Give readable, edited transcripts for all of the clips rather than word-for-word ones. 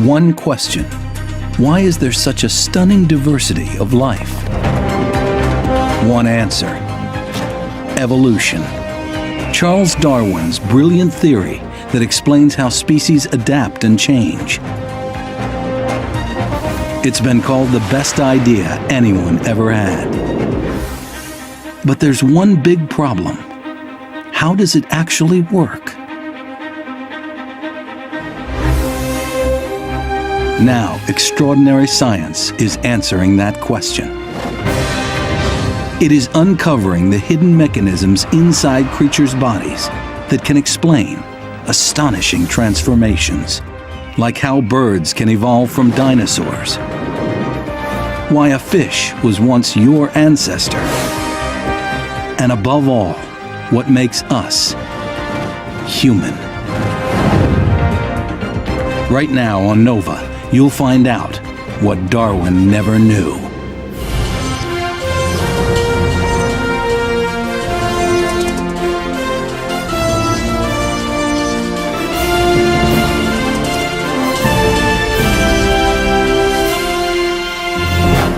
One question: why is there such a stunning diversity of life? One answer: evolution. Charles Darwin's brilliant theory that explains how species adapt and change. It's been called the best idea anyone ever had. But there's one big problem. How does it actually work? Now, extraordinary science is answering that question. It is uncovering the hidden mechanisms inside creatures' bodies that can explain astonishing transformations, like how birds can evolve from dinosaurs, why a fish was once your ancestor, and above all, what makes us human. Right now on Nova, you'll find out what Darwin never knew.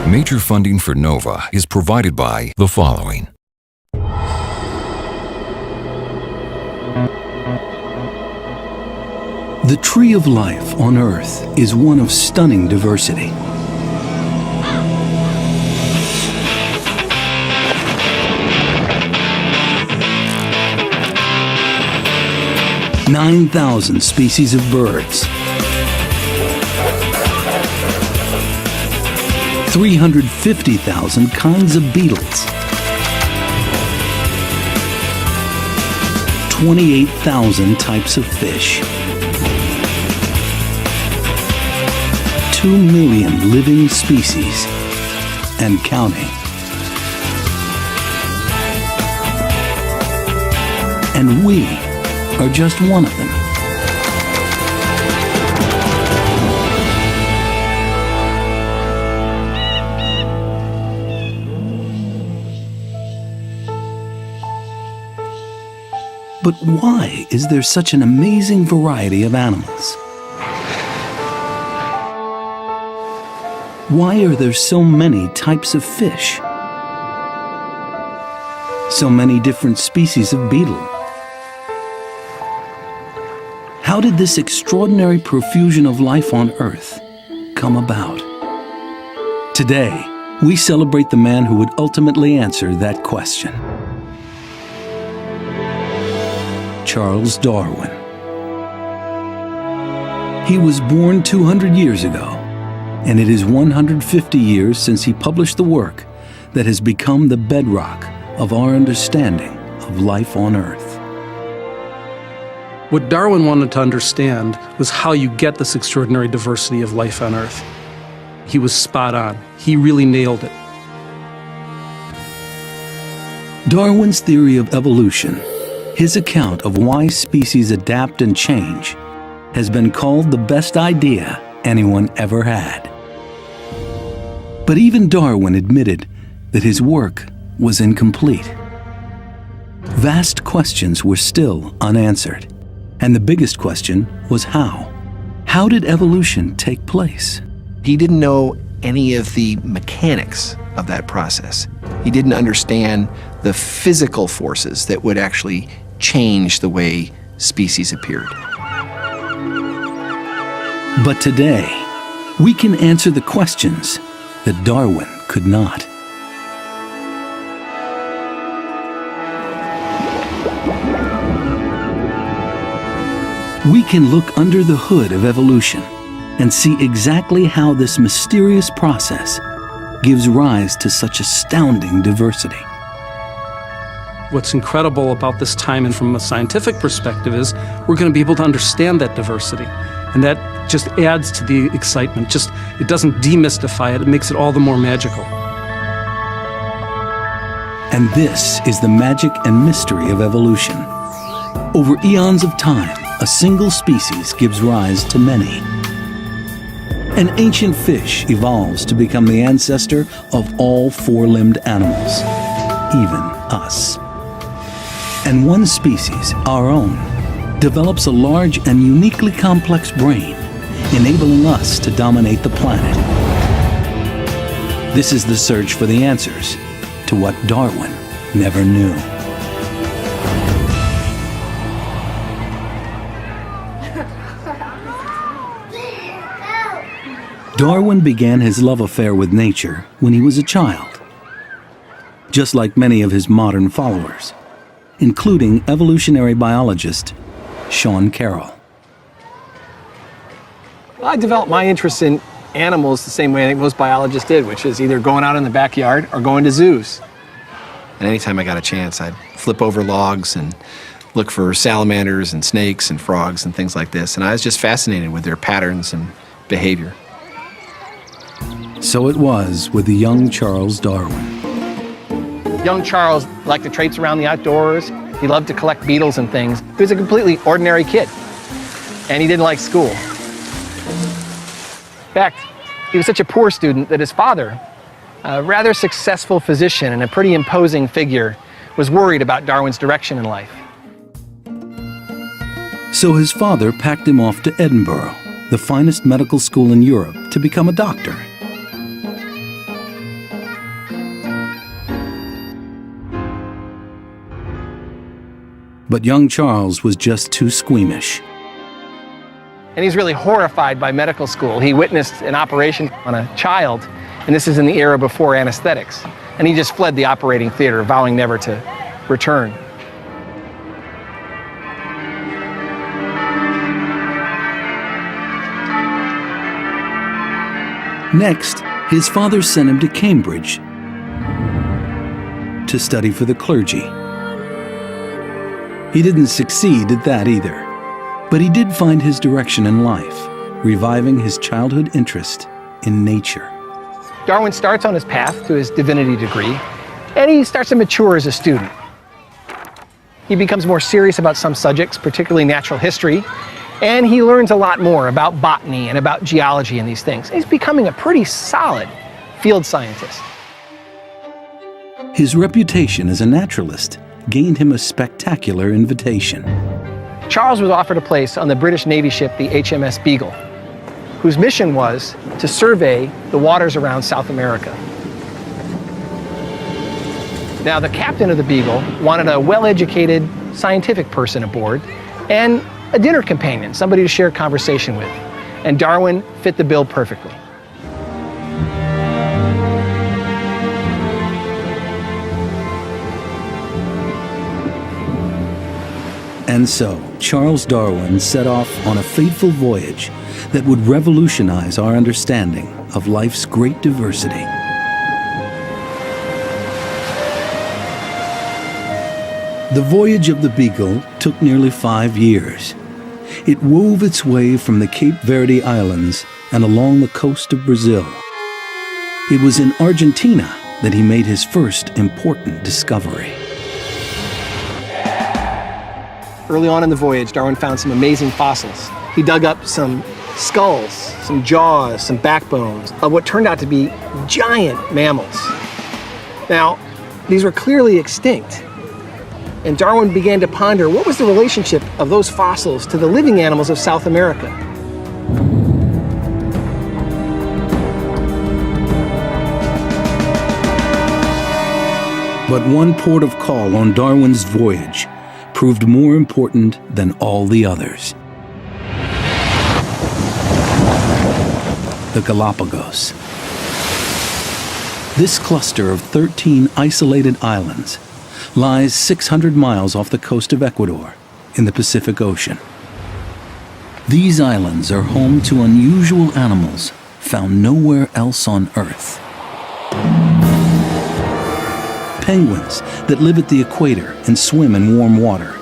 Major funding for NOVA is provided by the following. The tree of life on Earth is one of stunning diversity. "9,000 species of birds, 350,000 kinds of beetles, 28,000 types of fish, 2 million living species, and counting. And we are just one of them. But why is there such an amazing variety of animals? Why are there so many types of fish? So many different species of beetle? How did this extraordinary profusion of life on Earth come about? Today, we celebrate the man who would ultimately answer that question. Charles Darwin. He was born 200 years ago, and it is 150 years since he published the work that has become the bedrock of our understanding of life on Earth. What Darwin wanted to understand was how you get this extraordinary diversity of life on Earth. He was spot on. He really nailed it. Darwin's theory of evolution, his account of why species adapt and change, has been called the best idea anyone ever had. But even Darwin admitted that his work was incomplete. Vast questions were still unanswered, and the biggest question was how. How did evolution take place? He didn't know any of the mechanics of that process. He didn't understand the physical forces that would actually change the way species appeared. But today, we can answer the questions that Darwin could not. We can look under the hood of evolution and see exactly how this mysterious process gives rise to such astounding diversity. What's incredible about this time and from a scientific perspective is we're going to be able to understand that diversity. And that just adds to the excitement. It doesn't demystify it, it makes it all the more magical. And this is the magic and mystery of evolution. Over eons of time, a single species gives rise to many. An ancient fish evolves to become the ancestor of all four-limbed animals, even us. And one species, our own, develops a large and uniquely complex brain enabling us to dominate the planet. This is the search for the answers to what Darwin never knew. Darwin began his love affair with nature when he was a child, just like many of his modern followers, including evolutionary biologist Sean Carroll. Well, I developed my interest in animals the same way I think most biologists did, which is either going out in the backyard or going to zoos. And anytime I got a chance, I'd flip over logs and look for salamanders and snakes and frogs and things like this. And I was just fascinated with their patterns and behavior. So it was with the young Charles Darwin. Young Charles liked to traipse around the outdoors. He loved to collect beetles and things. He was a completely ordinary kid, and he didn't like school. In fact, he was such a poor student that his father, a rather successful physician and a pretty imposing figure, was worried about Darwin's direction in life. So his father packed him off to Edinburgh, the finest medical school in Europe, to become a doctor. But young Charles was just too squeamish. And he's really horrified by medical school. He witnessed an operation on a child, and this is in the era before anesthetics. And he just fled the operating theater, vowing never to return. Next, his father sent him to Cambridge to study for the clergy. He didn't succeed at that either, but he did find his direction in life, reviving his childhood interest in nature. Darwin starts on his path to his divinity degree, and he starts to mature as a student. He becomes more serious about some subjects, particularly natural history, and he learns a lot more about botany and about geology and these things. He's becoming a pretty solid field scientist. His reputation as a naturalist gained him a spectacular invitation. Charles was offered a place on the British Navy ship, the HMS Beagle, whose mission was to survey the waters around South America. Now, the captain of the Beagle wanted a well-educated scientific person aboard and a dinner companion, somebody to share conversation with. And Darwin fit the bill perfectly. And so, Charles Darwin set off on a fateful voyage that would revolutionize our understanding of life's great diversity. The voyage of the Beagle took nearly 5 years. It wove its way from the Cape Verde Islands and along the coast of Brazil. It was in Argentina that he made his first important discovery. Early on in the voyage, Darwin found some amazing fossils. He dug up some skulls, some jaws, some backbones of what turned out to be giant mammals. Now, these were clearly extinct. And Darwin began to ponder what was the relationship of those fossils to the living animals of South America. But one port of call on Darwin's voyage proved more important than all the others. The Galapagos. This cluster of 13 isolated islands lies 600 miles off the coast of Ecuador in the Pacific Ocean. These islands are home to unusual animals found nowhere else on Earth. Penguins that live at the equator and swim in warm water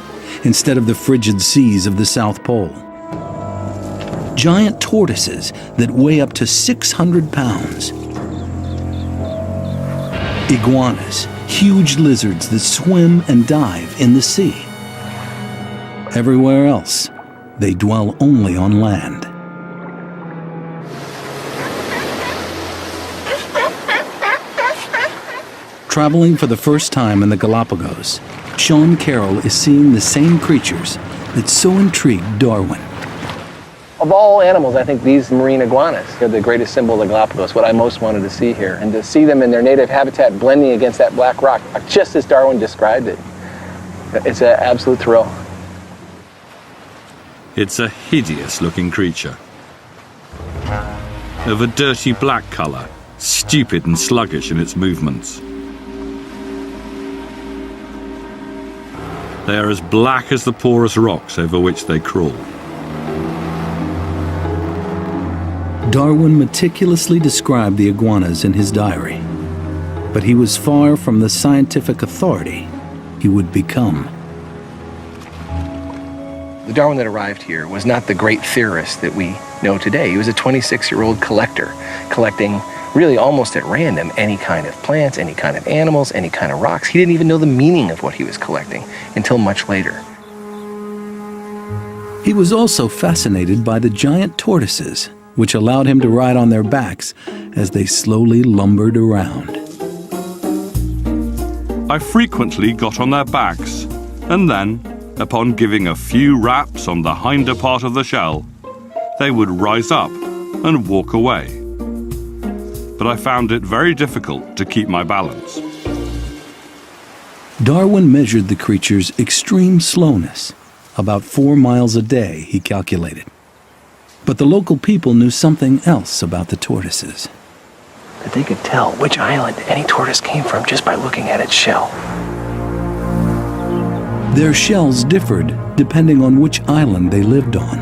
instead of the frigid seas of the South Pole. Giant tortoises that weigh up to 600 pounds. Iguanas, huge lizards that swim and dive in the sea. Everywhere else, they dwell only on land. Traveling for the first time in the Galapagos, Sean Carroll is seeing the same creatures that so intrigued Darwin. Of all animals, I think these marine iguanas are the greatest symbol of the Galapagos, what I most wanted to see here. And to see them in their native habitat blending against that black rock, just as Darwin described it, it's an absolute thrill. It's a hideous-looking creature. Of a dirty black colour, stupid and sluggish in its movements. They are as black as the porous rocks over which they crawl. Darwin meticulously described the iguanas in his diary, but he was far from the scientific authority he would become. The Darwin that arrived here was not the great theorist that we know today. He was a 26-year-old collector, collecting really almost at random any kind of plants, any kind of animals, any kind of rocks. He didn't even know the meaning of what he was collecting until much later. He was also fascinated by the giant tortoises, which allowed him to ride on their backs as they slowly lumbered around. I frequently got on their backs, and then, upon giving a few raps on the hinder part of the shell, they would rise up and walk away. But I found it very difficult to keep my balance. Darwin measured the creature's extreme slowness, about 4 miles a day, he calculated. But the local people knew something else about the tortoises. That they could tell which island any tortoise came from just by looking at its shell. Their shells differed depending on which island they lived on.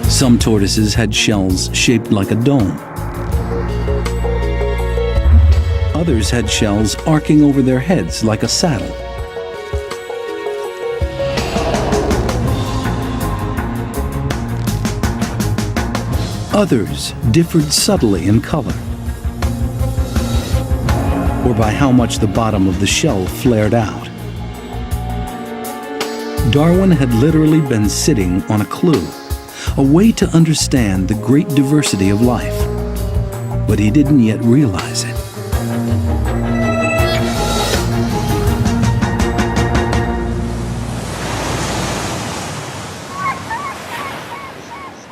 Some tortoises had shells shaped like a dome. Others had shells arcing over their heads like a saddle. Others differed subtly in color, or by how much the bottom of the shell flared out. Darwin had literally been sitting on a clue, a way to understand the great diversity of life, but he didn't yet realize it.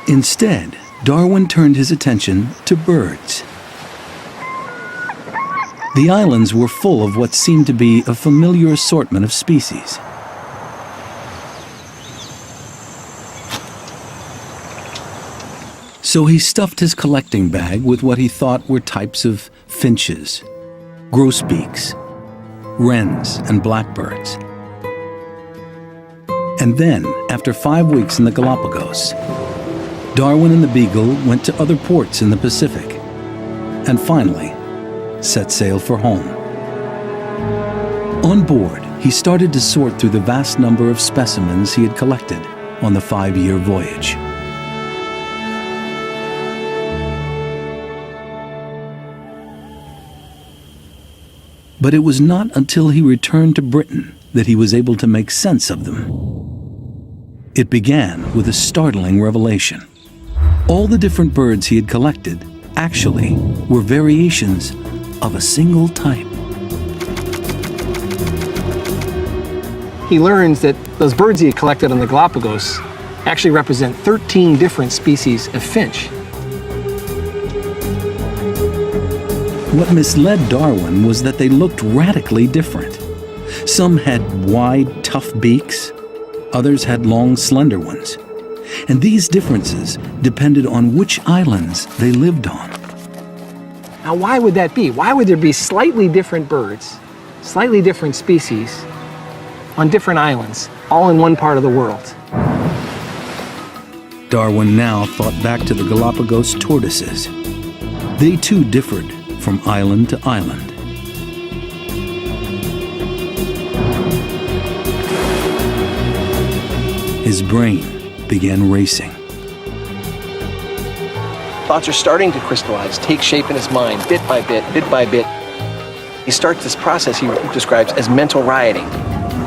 Instead, Darwin turned his attention to birds. The islands were full of what seemed to be a familiar assortment of species. So he stuffed his collecting bag with what he thought were types of finches, grosbeaks, wrens, and blackbirds. And then, after 5 weeks in the Galapagos, Darwin and the Beagle went to other ports in the Pacific, and finally set sail for home. On board, he started to sort through the vast number of specimens he had collected on the 5-year voyage. But it was not until he returned to Britain that he was able to make sense of them. It began with a startling revelation. All the different birds he had collected actually were variations of a single type. He learns that those birds he had collected on the Galapagos actually represent 13 different species of finch. What misled Darwin was that they looked radically different. Some had wide, tough beaks, others had long, slender ones. And these differences depended on which islands they lived on. Now, why would that be? Why would there be slightly different birds, slightly different species, on different islands, all in one part of the world? Darwin now thought back to the Galapagos tortoises. They too differed from island to island. His brain began racing. Thoughts are starting to crystallize, take shape in his mind, bit by bit, bit by bit. He starts this process he describes as mental rioting,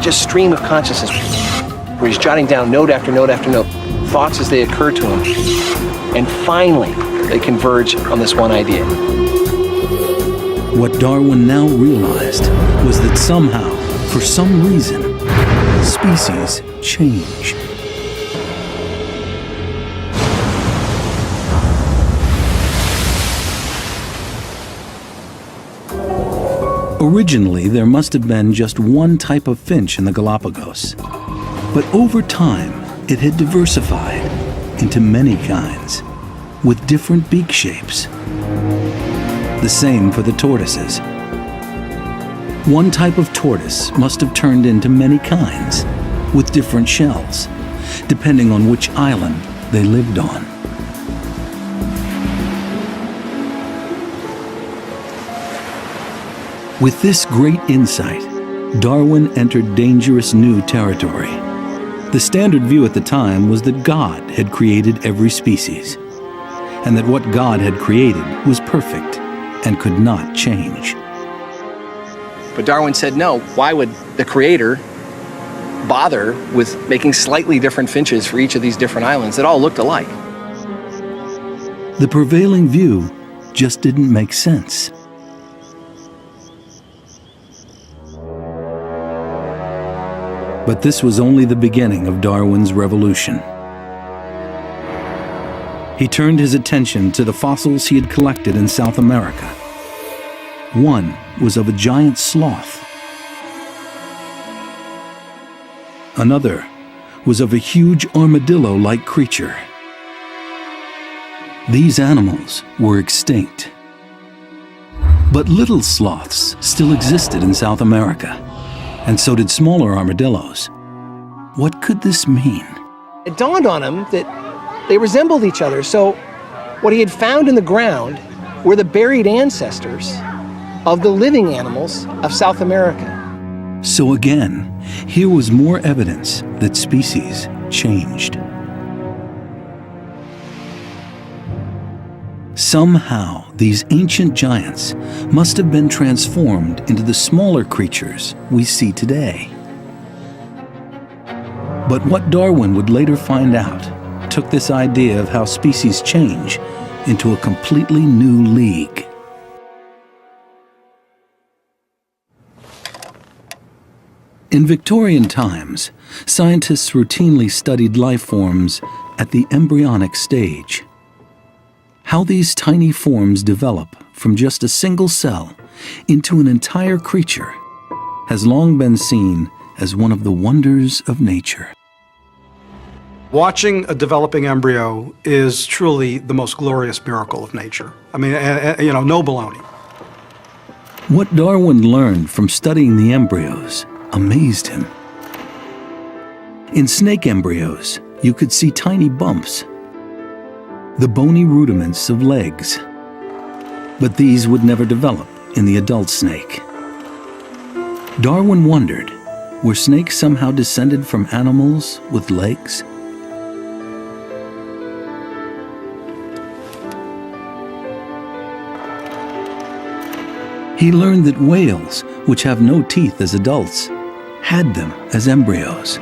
just stream of consciousness, where he's jotting down note after note after note, thoughts as they occur to him. And finally, they converge on this one idea. What Darwin now realized was that somehow, for some reason, species change. Originally, there must have been just one type of finch in the Galapagos. But over time, it had diversified into many kinds, with different beak shapes. The same for the tortoises. One type of tortoise must have turned into many kinds, with different shells, depending on which island they lived on. With this great insight, Darwin entered dangerous new territory. The standard view at the time was that God had created every species, and that what God had created was perfect and could not change. But Darwin said, no, why would the Creator bother with making slightly different finches for each of these different islands that all looked alike? The prevailing view just didn't make sense. But this was only the beginning of Darwin's revolution. He turned his attention to the fossils he had collected in South America. One was of a giant sloth. Another was of a huge armadillo-like creature. These animals were extinct. But little sloths still existed in South America, and so did smaller armadillos. What could this mean? It dawned on him that they resembled each other, so what he had found in the ground were the buried ancestors of the living animals of South America. So again, here was more evidence that species changed. Somehow, these ancient giants must have been transformed into the smaller creatures we see today. But what Darwin would later find out took this idea of how species change into a completely new league. In Victorian times, scientists routinely studied life forms at the embryonic stage. How these tiny forms develop from just a single cell into an entire creature has long been seen as one of the wonders of nature. Watching a developing embryo is truly the most glorious miracle of nature. I mean, no baloney. What Darwin learned from studying the embryos amazed him. In snake embryos, you could see tiny bumps, the bony rudiments of legs. But these would never develop in the adult snake. Darwin wondered, were snakes somehow descended from animals with legs? He learned that whales, which have no teeth as adults, had them as embryos.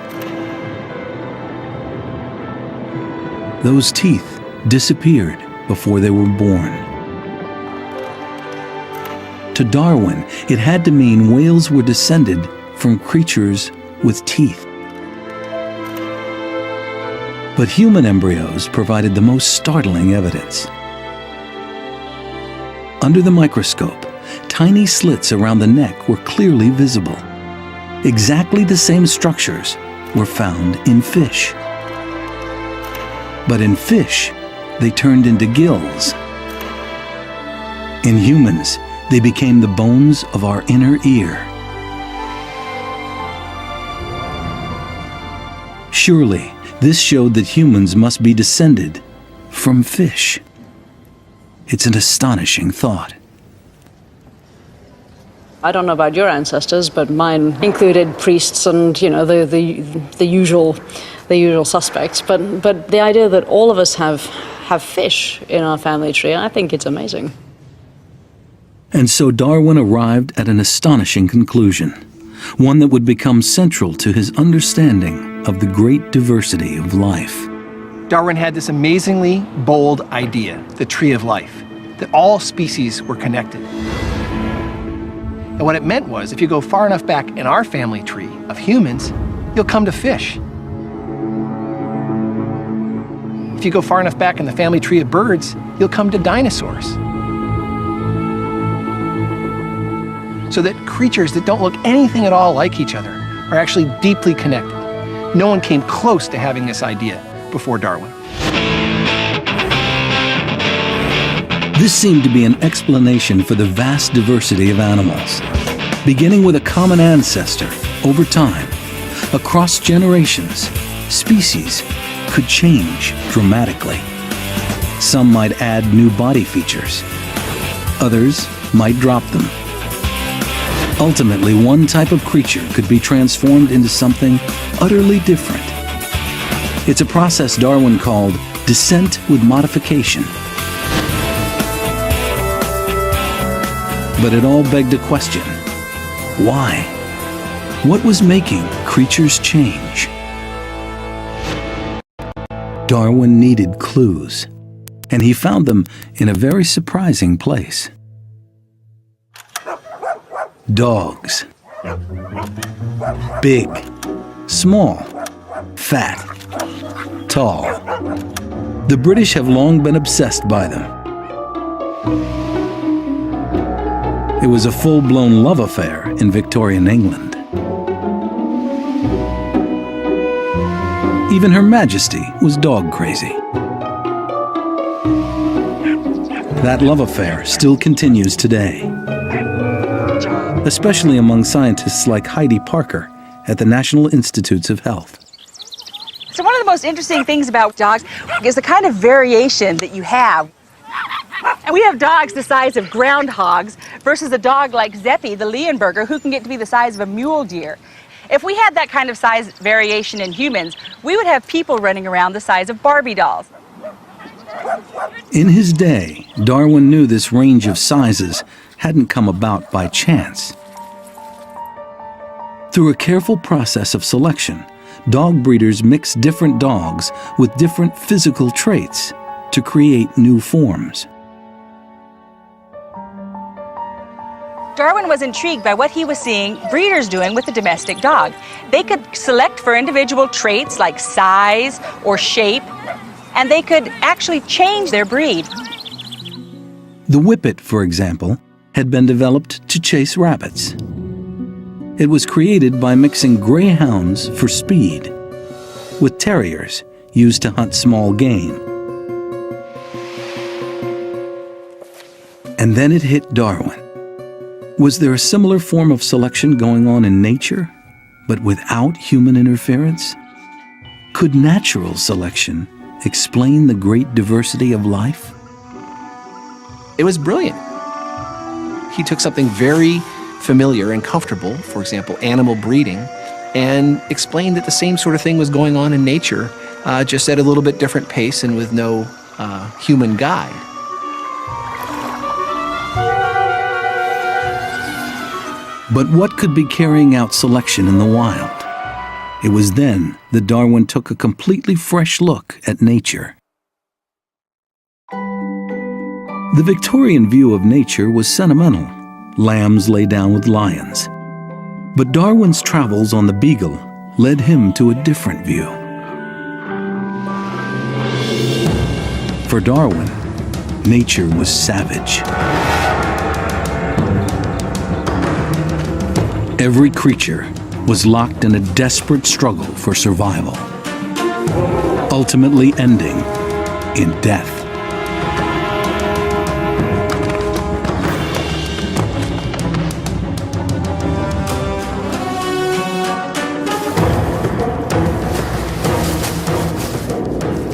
Those teeth disappeared before they were born. To Darwin, it had to mean whales were descended from creatures with teeth. But human embryos provided the most startling evidence. Under the microscope, tiny slits around the neck were clearly visible. Exactly the same structures were found in fish. But in fish, they turned into gills. In humans, they became the bones of our inner ear. Surely, this showed that humans must be descended from fish. It's an astonishing thought. I don't know about your ancestors, but mine included priests and, the usual suspects. But the idea that all of us have fish in our family tree, I think it's amazing. And so Darwin arrived at an astonishing conclusion, one that would become central to his understanding of the great diversity of life. Darwin had this amazingly bold idea, the tree of life, that all species were connected. And what it meant was, if you go far enough back in our family tree of humans, you'll come to fish. If you go far enough back in the family tree of birds, you'll come to dinosaurs. So that creatures that don't look anything at all like each other are actually deeply connected. No one came close to having this idea before Darwin. This seemed to be an explanation for the vast diversity of animals. Beginning with a common ancestor, over time, across generations, species could change dramatically. Some might add new body features. Others might drop them. Ultimately, one type of creature could be transformed into something utterly different. It's a process Darwin called descent with modification. But it all begged a question. Why? What was making creatures change? Darwin needed clues, and he found them in a very surprising place. Dogs. Big, small, fat, tall. The British have long been obsessed by them. It was a full-blown love affair in Victorian England. Even Her Majesty was dog crazy. That love affair still continues today, especially among scientists like Heidi Parker at the National Institutes of Health. So one of the most interesting things about dogs is the kind of variation that you have. And we have dogs the size of groundhogs versus a dog like Zeppy, the Leonberger, who can get to be the size of a mule deer. If we had that kind of size variation in humans, we would have people running around the size of Barbie dolls. In his day, Darwin knew this range of sizes hadn't come about by chance. Through a careful process of selection, dog breeders mixed different dogs with different physical traits to create new forms. Darwin was intrigued by what he was seeing breeders doing with the domestic dog. They could select for individual traits like size or shape, and they could actually change their breed. The Whippet, for example, had been developed to chase rabbits. It was created by mixing greyhounds for speed with terriers used to hunt small game. And then it hit Darwin. Was there a similar form of selection going on in nature, but without human interference? Could natural selection explain the great diversity of life? It was brilliant. He took something very familiar and comfortable, for example, animal breeding, and explained that the same sort of thing was going on in nature, just at a little bit different pace and with no human guide. But what could be carrying out selection in the wild? It was then that Darwin took a completely fresh look at nature. The Victorian view of nature was sentimental. Lambs lay down with lions. But Darwin's travels on the Beagle led him to a different view. For Darwin, nature was savage. Every creature was locked in a desperate struggle for survival, ultimately ending in death.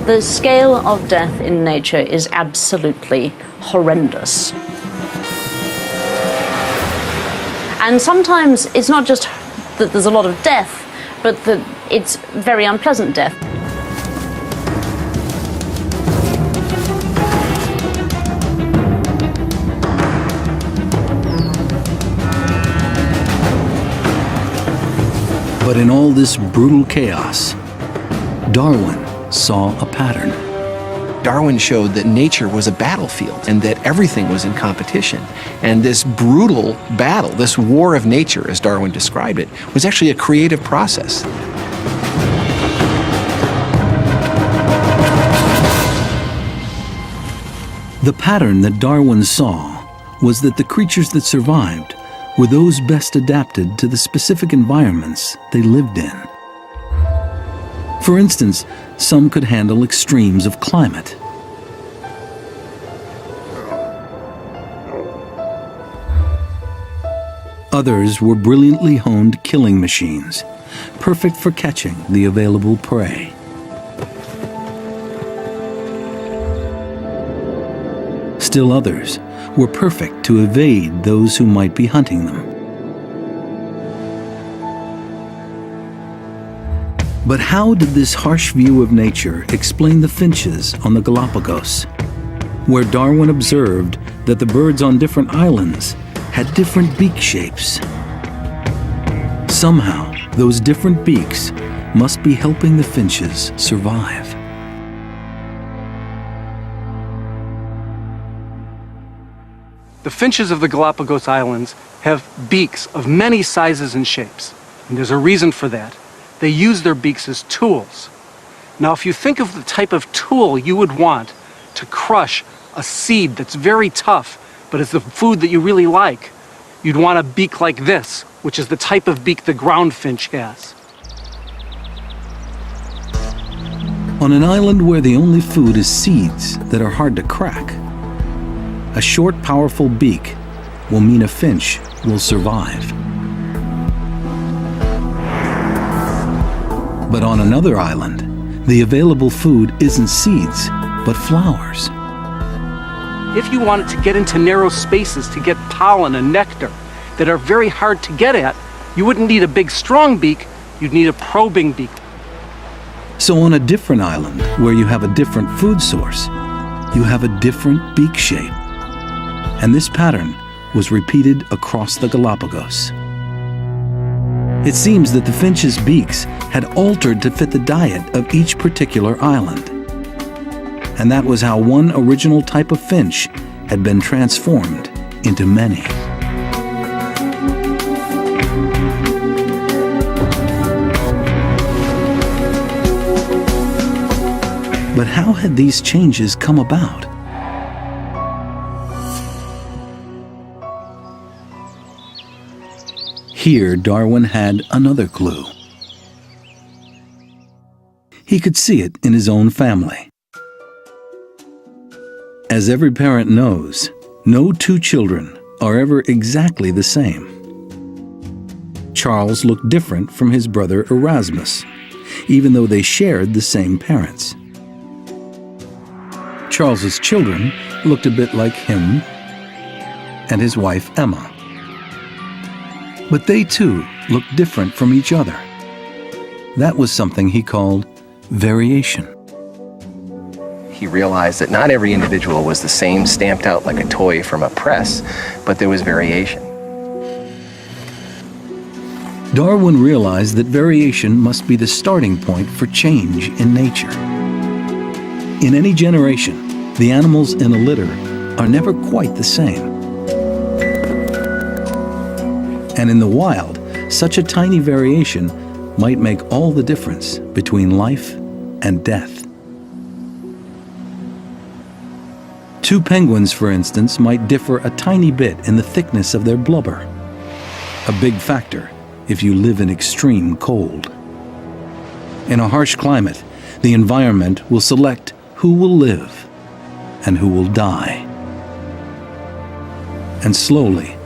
The scale of death in nature is absolutely horrendous. And sometimes it's not just that there's a lot of death, but that it's very unpleasant death. But in all this brutal chaos, Darwin saw a pattern. Darwin showed that nature was a battlefield and that everything was in competition. And this brutal battle, this war of nature, as Darwin described it, was actually a creative process. The pattern that Darwin saw was that the creatures that survived were those best adapted to the specific environments they lived in. For instance, some could handle extremes of climate. Others were brilliantly honed killing machines, perfect for catching the available prey. Still others were perfect to evade those who might be hunting them. But how did this harsh view of nature explain the finches on the Galapagos, where Darwin observed that the birds on different islands had different beak shapes? Somehow, those different beaks must be helping the finches survive. The finches of the Galapagos Islands have beaks of many sizes and shapes, and there's a reason for that. They use their beaks as tools. Now, if you think of the type of tool you would want to crush a seed that's very tough, but it's the food that you really like, you'd want a beak like this, which is the type of beak the ground finch has. On an island where the only food is seeds that are hard to crack, a short, powerful beak will mean a finch will survive. But on another island, the available food isn't seeds, but flowers. If you wanted to get into narrow spaces to get pollen and nectar that are very hard to get at, you wouldn't need a big, strong beak, you'd need a probing beak. So on a different island, where you have a different food source, you have a different beak shape. And this pattern was repeated across the Galapagos. It seems that the finch's beaks had altered to fit the diet of each particular island. And that was how one original type of finch had been transformed into many. But how had these changes come about? Here, Darwin had another clue. He could see it in his own family. As every parent knows, no two children are ever exactly the same. Charles looked different from his brother Erasmus, even though they shared the same parents. Charles's children looked a bit like him and his wife Emma. But they too looked different from each other. That was something he called variation. He realized that not every individual was the same, stamped out like a toy from a press, but there was variation. Darwin realized that variation must be the starting point for change in nature. In any generation, the animals in a litter are never quite the same. And in the wild, such a tiny variation might make all the difference between life and death. Two penguins, for instance, might differ a tiny bit in the thickness of their blubber. A big factor if you live in extreme cold. In a harsh climate, the environment will select who will live and who will die. And slowly,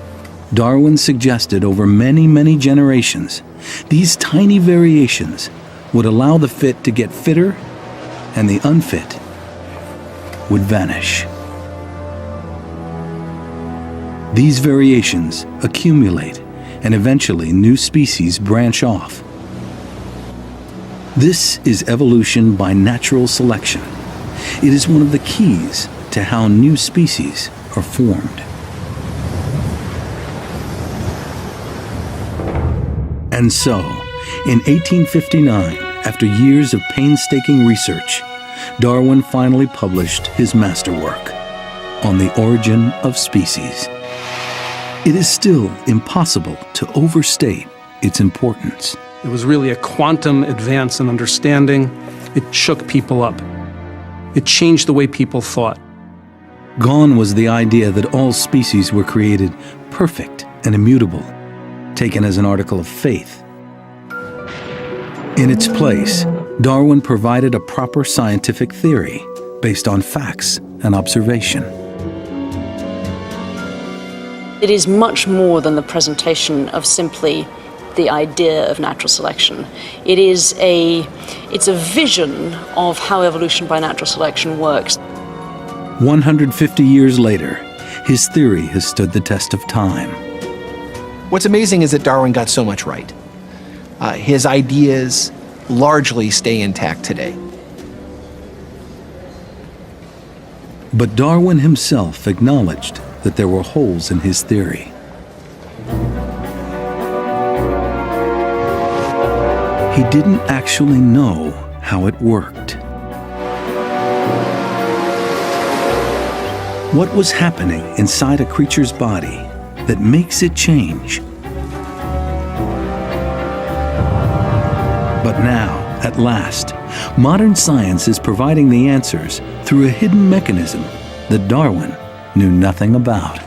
Darwin suggested over many, many generations, these tiny variations would allow the fit to get fitter and the unfit would vanish. These variations accumulate and eventually new species branch off. This is evolution by natural selection. It is one of the keys to how new species are formed. And so, in 1859, after years of painstaking research, Darwin finally published his masterwork on the origin of species. It is still impossible to overstate its importance. It was really a quantum advance in understanding. It shook people up. It changed the way people thought. Gone was the idea that all species were created perfect and immutable, taken as an article of faith. In its place, Darwin provided a proper scientific theory based on facts and observation. It is much more than the presentation of simply the idea of natural selection. It's a vision of how evolution by natural selection works. 150 years later, his theory has stood the test of time. What's amazing is that Darwin got so much right. His ideas largely stay intact today. But Darwin himself acknowledged that there were holes in his theory. He didn't actually know how it worked. What was happening inside a creature's body that makes it change? But now, at last, modern science is providing the answers through a hidden mechanism that Darwin knew nothing about.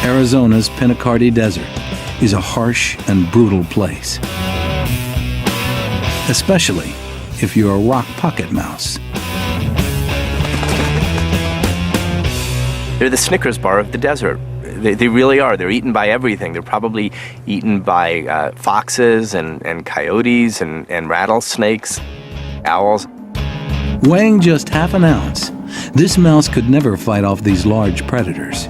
Arizona's Pinacate Desert is a harsh and brutal place, especially if you're a rock pocket mouse. They're the Snickers bar of the desert. They really are. They're eaten by everything. They're probably eaten by foxes and coyotes and rattlesnakes, owls. Weighing just half an ounce, this mouse could never fight off these large predators.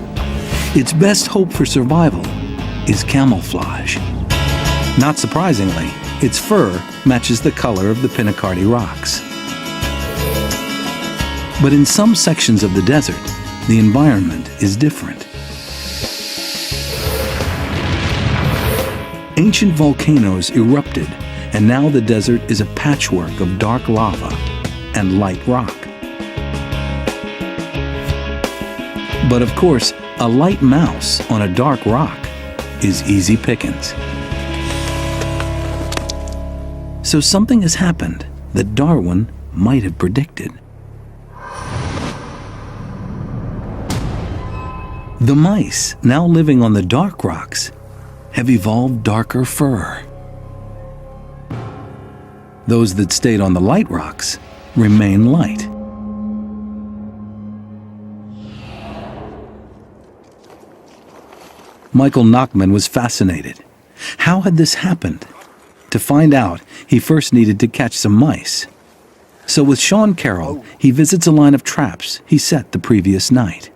Its best hope for survival is camouflage. Not surprisingly, its fur matches the color of the Pinacate rocks. But in some sections of the desert, the environment is different. Ancient volcanoes erupted, and now the desert is a patchwork of dark lava and light rock. But of course, a light mouse on a dark rock is easy pickings. So something has happened that Darwin might have predicted. The mice, now living on the dark rocks, have evolved darker fur. Those that stayed on the light rocks remain light. Michael Nachman was fascinated. How had this happened? To find out, he first needed to catch some mice. So with Sean Carroll, he visits a line of traps he set the previous night.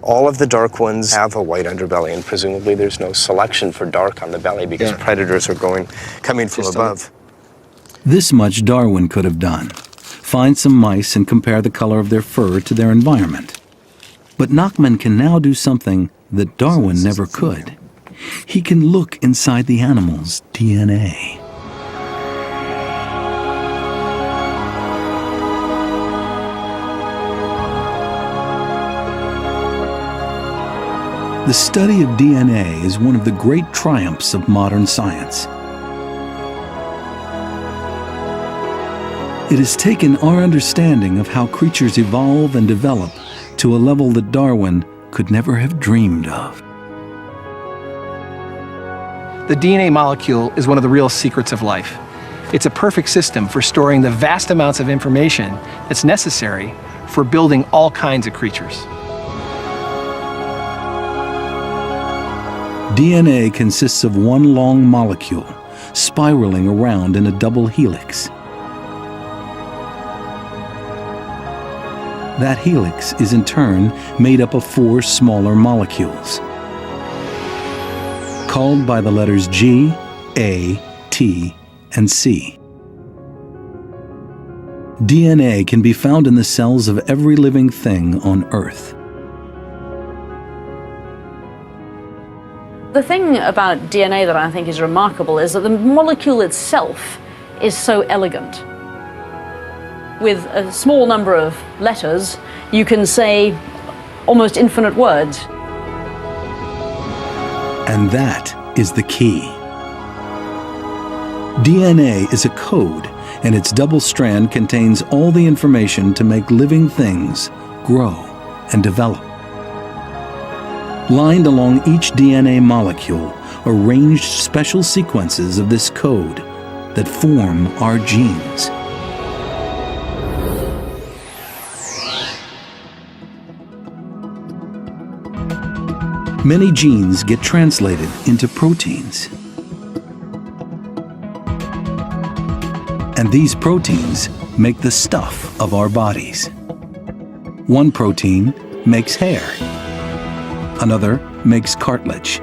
All of the dark ones have a white underbelly, and presumably there's no selection for dark on the belly because predators are coming from above. This much Darwin could have done. Find some mice and compare the color of their fur to their environment. But Nachman can now do something that Darwin never could. He can look inside the animal's DNA. The study of DNA is one of the great triumphs of modern science. It has taken our understanding of how creatures evolve and develop to a level that Darwin could never have dreamed of. The DNA molecule is one of the real secrets of life. It's a perfect system for storing the vast amounts of information that's necessary for building all kinds of creatures. DNA consists of one long molecule, spiraling around in a double helix. That helix is in turn made up of 4 smaller molecules, called by the letters G, A, T, and C. DNA can be found in the cells of every living thing on Earth. The thing about DNA that I think is remarkable is that the molecule itself is so elegant. With a small number of letters, you can say almost infinite words. And that is the key. DNA is a code, and its double strand contains all the information to make living things grow and develop. Lined along each DNA molecule are arranged special sequences of this code that form our genes. Many genes get translated into proteins. And these proteins make the stuff of our bodies. One protein makes hair. Another makes cartilage.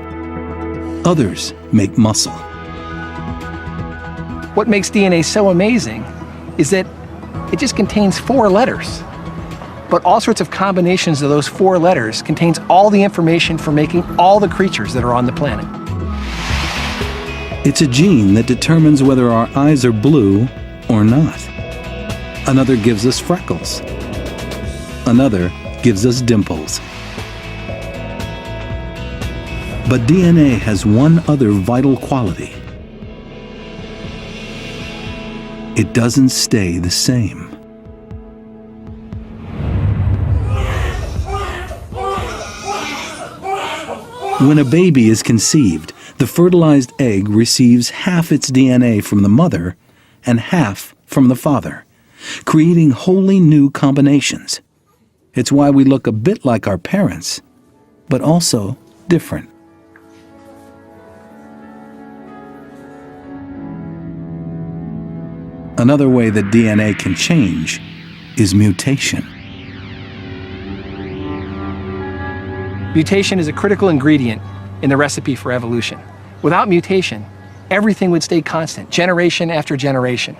Others make muscle. What makes DNA so amazing is that it just contains 4 letters. But all sorts of combinations of those 4 letters contains all the information for making all the creatures that are on the planet. It's a gene that determines whether our eyes are blue or not. Another gives us freckles. Another gives us dimples. But DNA has one other vital quality. It doesn't stay the same. When a baby is conceived, the fertilized egg receives half its DNA from the mother and half from the father, creating wholly new combinations. It's why we look a bit like our parents, but also different. Another way that DNA can change is mutation. Mutation is a critical ingredient in the recipe for evolution. Without mutation, everything would stay constant, generation after generation.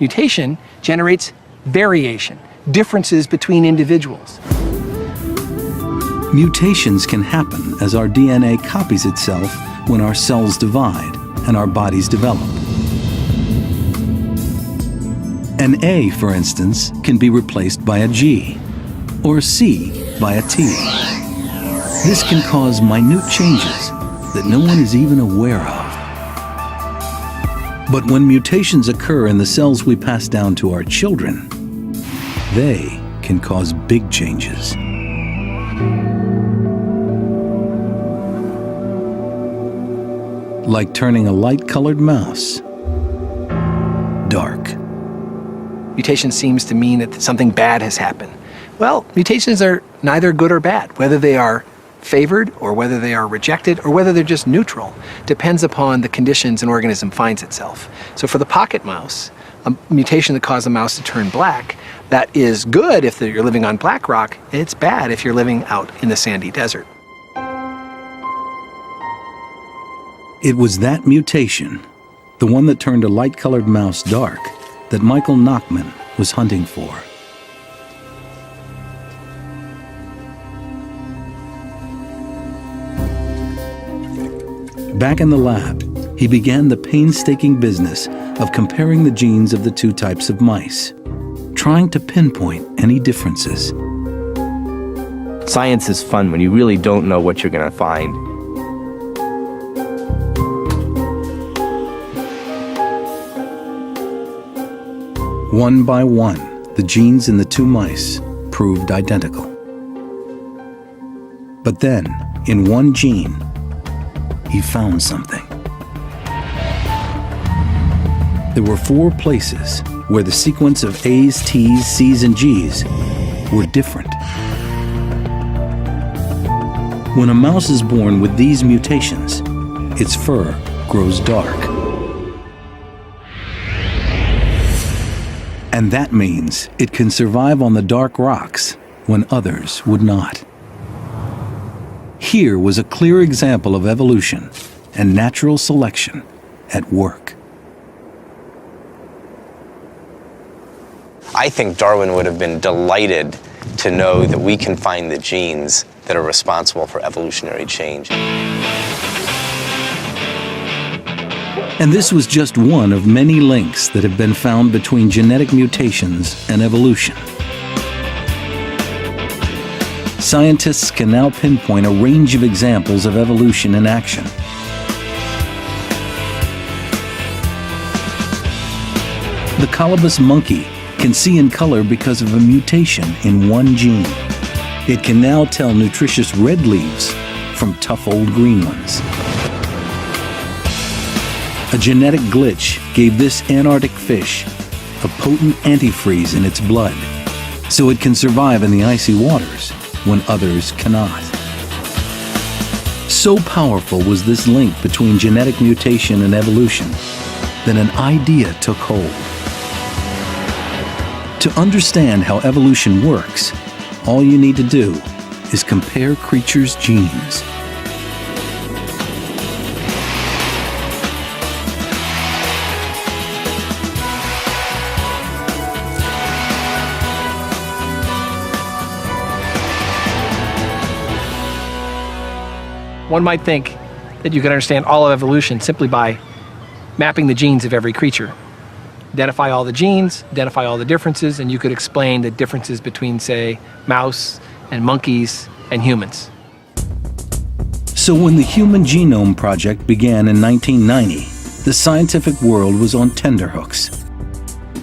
Mutation generates variation, differences between individuals. Mutations can happen as our DNA copies itself when our cells divide and our bodies develop. An A, for instance, can be replaced by a G, or a C by a T. This can cause minute changes that no one is even aware of. But when mutations occur in the cells we pass down to our children, they can cause big changes. Like turning a light-colored mouse dark. Mutation seems to mean that something bad has happened. Well, mutations are neither good or bad. Whether they are favored or whether they are rejected or whether they're just neutral depends upon the conditions an organism finds itself. So for the pocket mouse, a mutation that caused the mouse to turn black, that is good if you're living on black rock. It's bad if you're living out in the sandy desert. It was that mutation, the one that turned a light-colored mouse dark, that Michael Nachman was hunting for. Back in the lab, he began the painstaking business of comparing the genes of the 2 types of mice, trying to pinpoint any differences. Science is fun when you really don't know what you're going to find. One by one, the genes in the 2 mice proved identical. But then, in one gene, he found something. There were 4 places where the sequence of A's, T's, C's, and G's were different. When a mouse is born with these mutations, its fur grows dark. And that means it can survive on the dark rocks when others would not. Here was a clear example of evolution and natural selection at work. I think Darwin would have been delighted to know that we can find the genes that are responsible for evolutionary change. And this was just one of many links that have been found between genetic mutations and evolution. Scientists can now pinpoint a range of examples of evolution in action. The colobus monkey can see in color because of a mutation in one gene. It can now tell nutritious red leaves from tough old green ones. A genetic glitch gave this Antarctic fish a potent antifreeze in its blood, so it can survive in the icy waters when others cannot. So powerful was this link between genetic mutation and evolution that an idea took hold. To understand how evolution works, all you need to do is compare creatures' genes. One might think that you can understand all of evolution simply by mapping the genes of every creature. Identify all the genes, identify all the differences, and you could explain the differences between, say, mouse and monkeys and humans. So when the Human Genome Project began in 1990, the scientific world was on tenterhooks.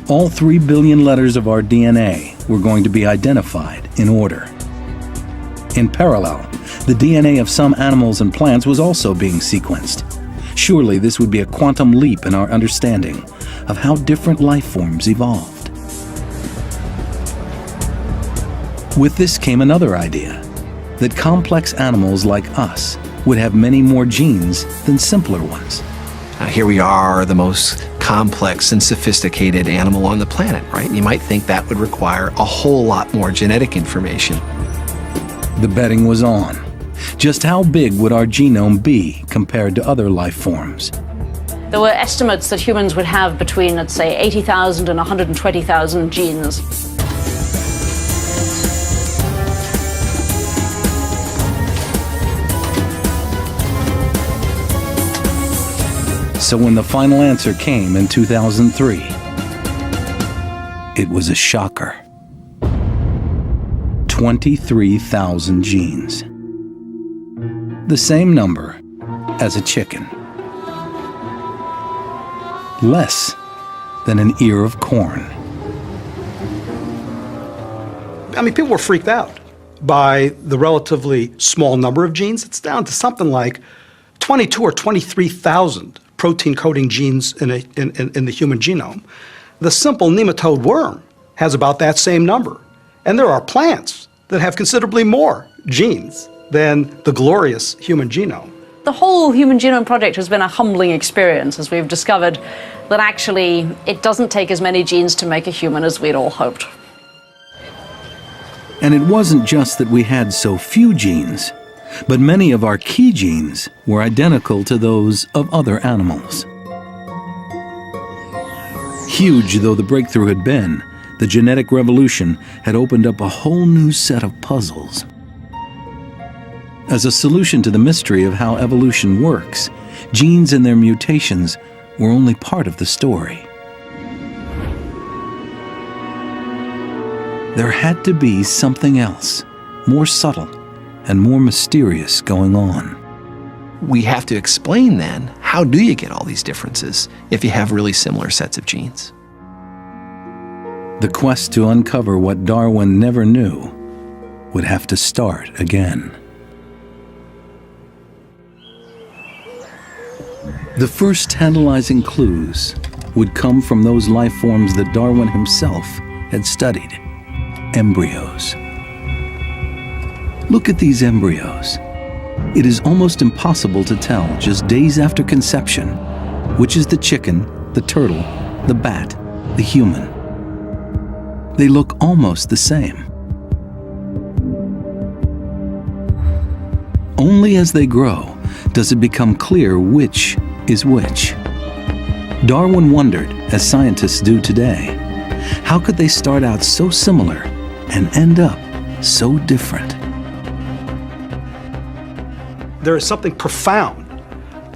All 3 billion letters of our DNA were going to be identified in order. In parallel, the DNA of some animals and plants was also being sequenced. Surely this would be a quantum leap in our understanding of how different life forms evolved. With this came another idea, that complex animals like us would have many more genes than simpler ones. Here we are, the most complex and sophisticated animal on the planet, right? You might think that would require a whole lot more genetic information. The betting was on. Just how big would our genome be compared to other life forms? There were estimates that humans would have between, let's say, 80,000 and 120,000 genes. So when the final answer came in 2003, it was a shocker. 23,000 genes. The same number as a chicken. Less than an ear of corn. I mean, people were freaked out by the relatively small number of genes. It's down to something like 22 or 23,000 protein-coding genes in the human genome. The simple nematode worm has about that same number. And there are plants that have considerably more genes than the glorious human genome. The whole Human Genome Project has been a humbling experience as we've discovered that actually it doesn't take as many genes to make a human as we'd all hoped. And it wasn't just that we had so few genes, but many of our key genes were identical to those of other animals. Huge though the breakthrough had been, the genetic revolution had opened up a whole new set of puzzles. As a solution to the mystery of how evolution works, genes and their mutations were only part of the story. There had to be something else, more subtle and more mysterious going on. We have to explain then, how do you get all these differences if you have really similar sets of genes? The quest to uncover what Darwin never knew would have to start again. The first tantalizing clues would come from those life forms that Darwin himself had studied, embryos. Look at these embryos. It is almost impossible to tell just days after conception which is the chicken, the turtle, the bat, the human. They look almost the same. Only as they grow does it become clear which is which. Darwin wondered, as scientists do today, how could they start out so similar and end up so different? There is something profound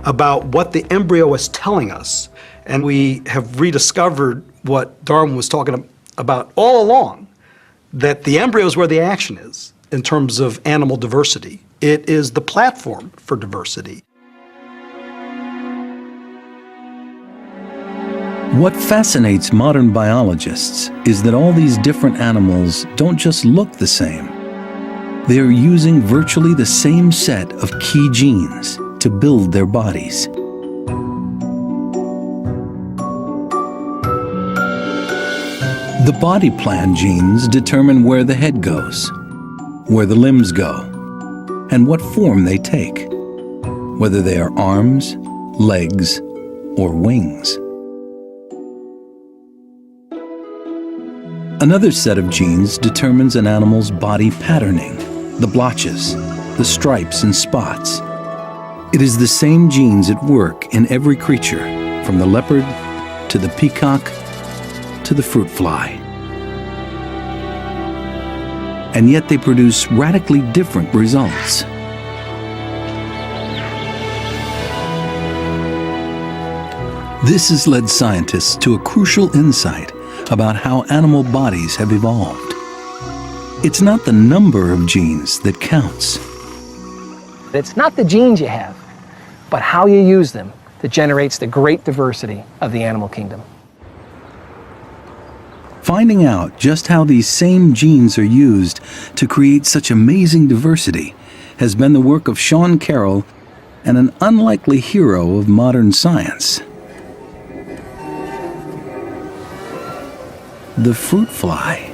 about what the embryo is telling us, and we have rediscovered what Darwin was talking about all along, that the embryo is where the action is in terms of animal diversity. It is the platform for diversity. What fascinates modern biologists is that all these different animals don't just look the same. They are using virtually the same set of key genes to build their bodies. The body plan genes determine where the head goes, where the limbs go, and what form they take, whether they are arms, legs, or wings. Another set of genes determines an animal's body patterning, the blotches, the stripes and spots. It is the same genes at work in every creature, from the leopard to the peacock to the fruit fly. And yet they produce radically different results. This has led scientists to a crucial insight about how animal bodies have evolved. It's not the number of genes that counts. It's not the genes you have, but how you use them that generates the great diversity of the animal kingdom. Finding out just how these same genes are used to create such amazing diversity has been the work of Sean Carroll and an unlikely hero of modern science. The fruit fly.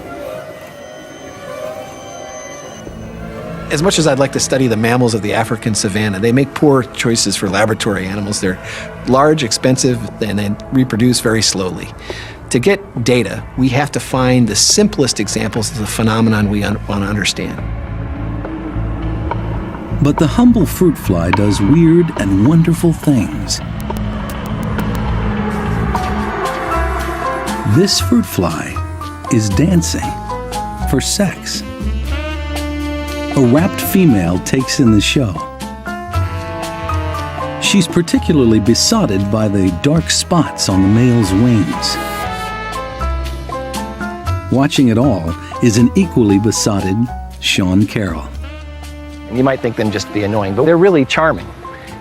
As much as I'd like to study the mammals of the African savanna, they make poor choices for laboratory animals. They're large, expensive, and they reproduce very slowly. To get data, we have to find the simplest examples of the phenomenon we want to understand. But the humble fruit fly does weird and wonderful things. This fruit fly is dancing for sex. A rapt female takes in the show. She's particularly besotted by the dark spots on the male's wings. Watching it all is an equally besotted Sean Carroll. And you might think them just be annoying, but they're really charming.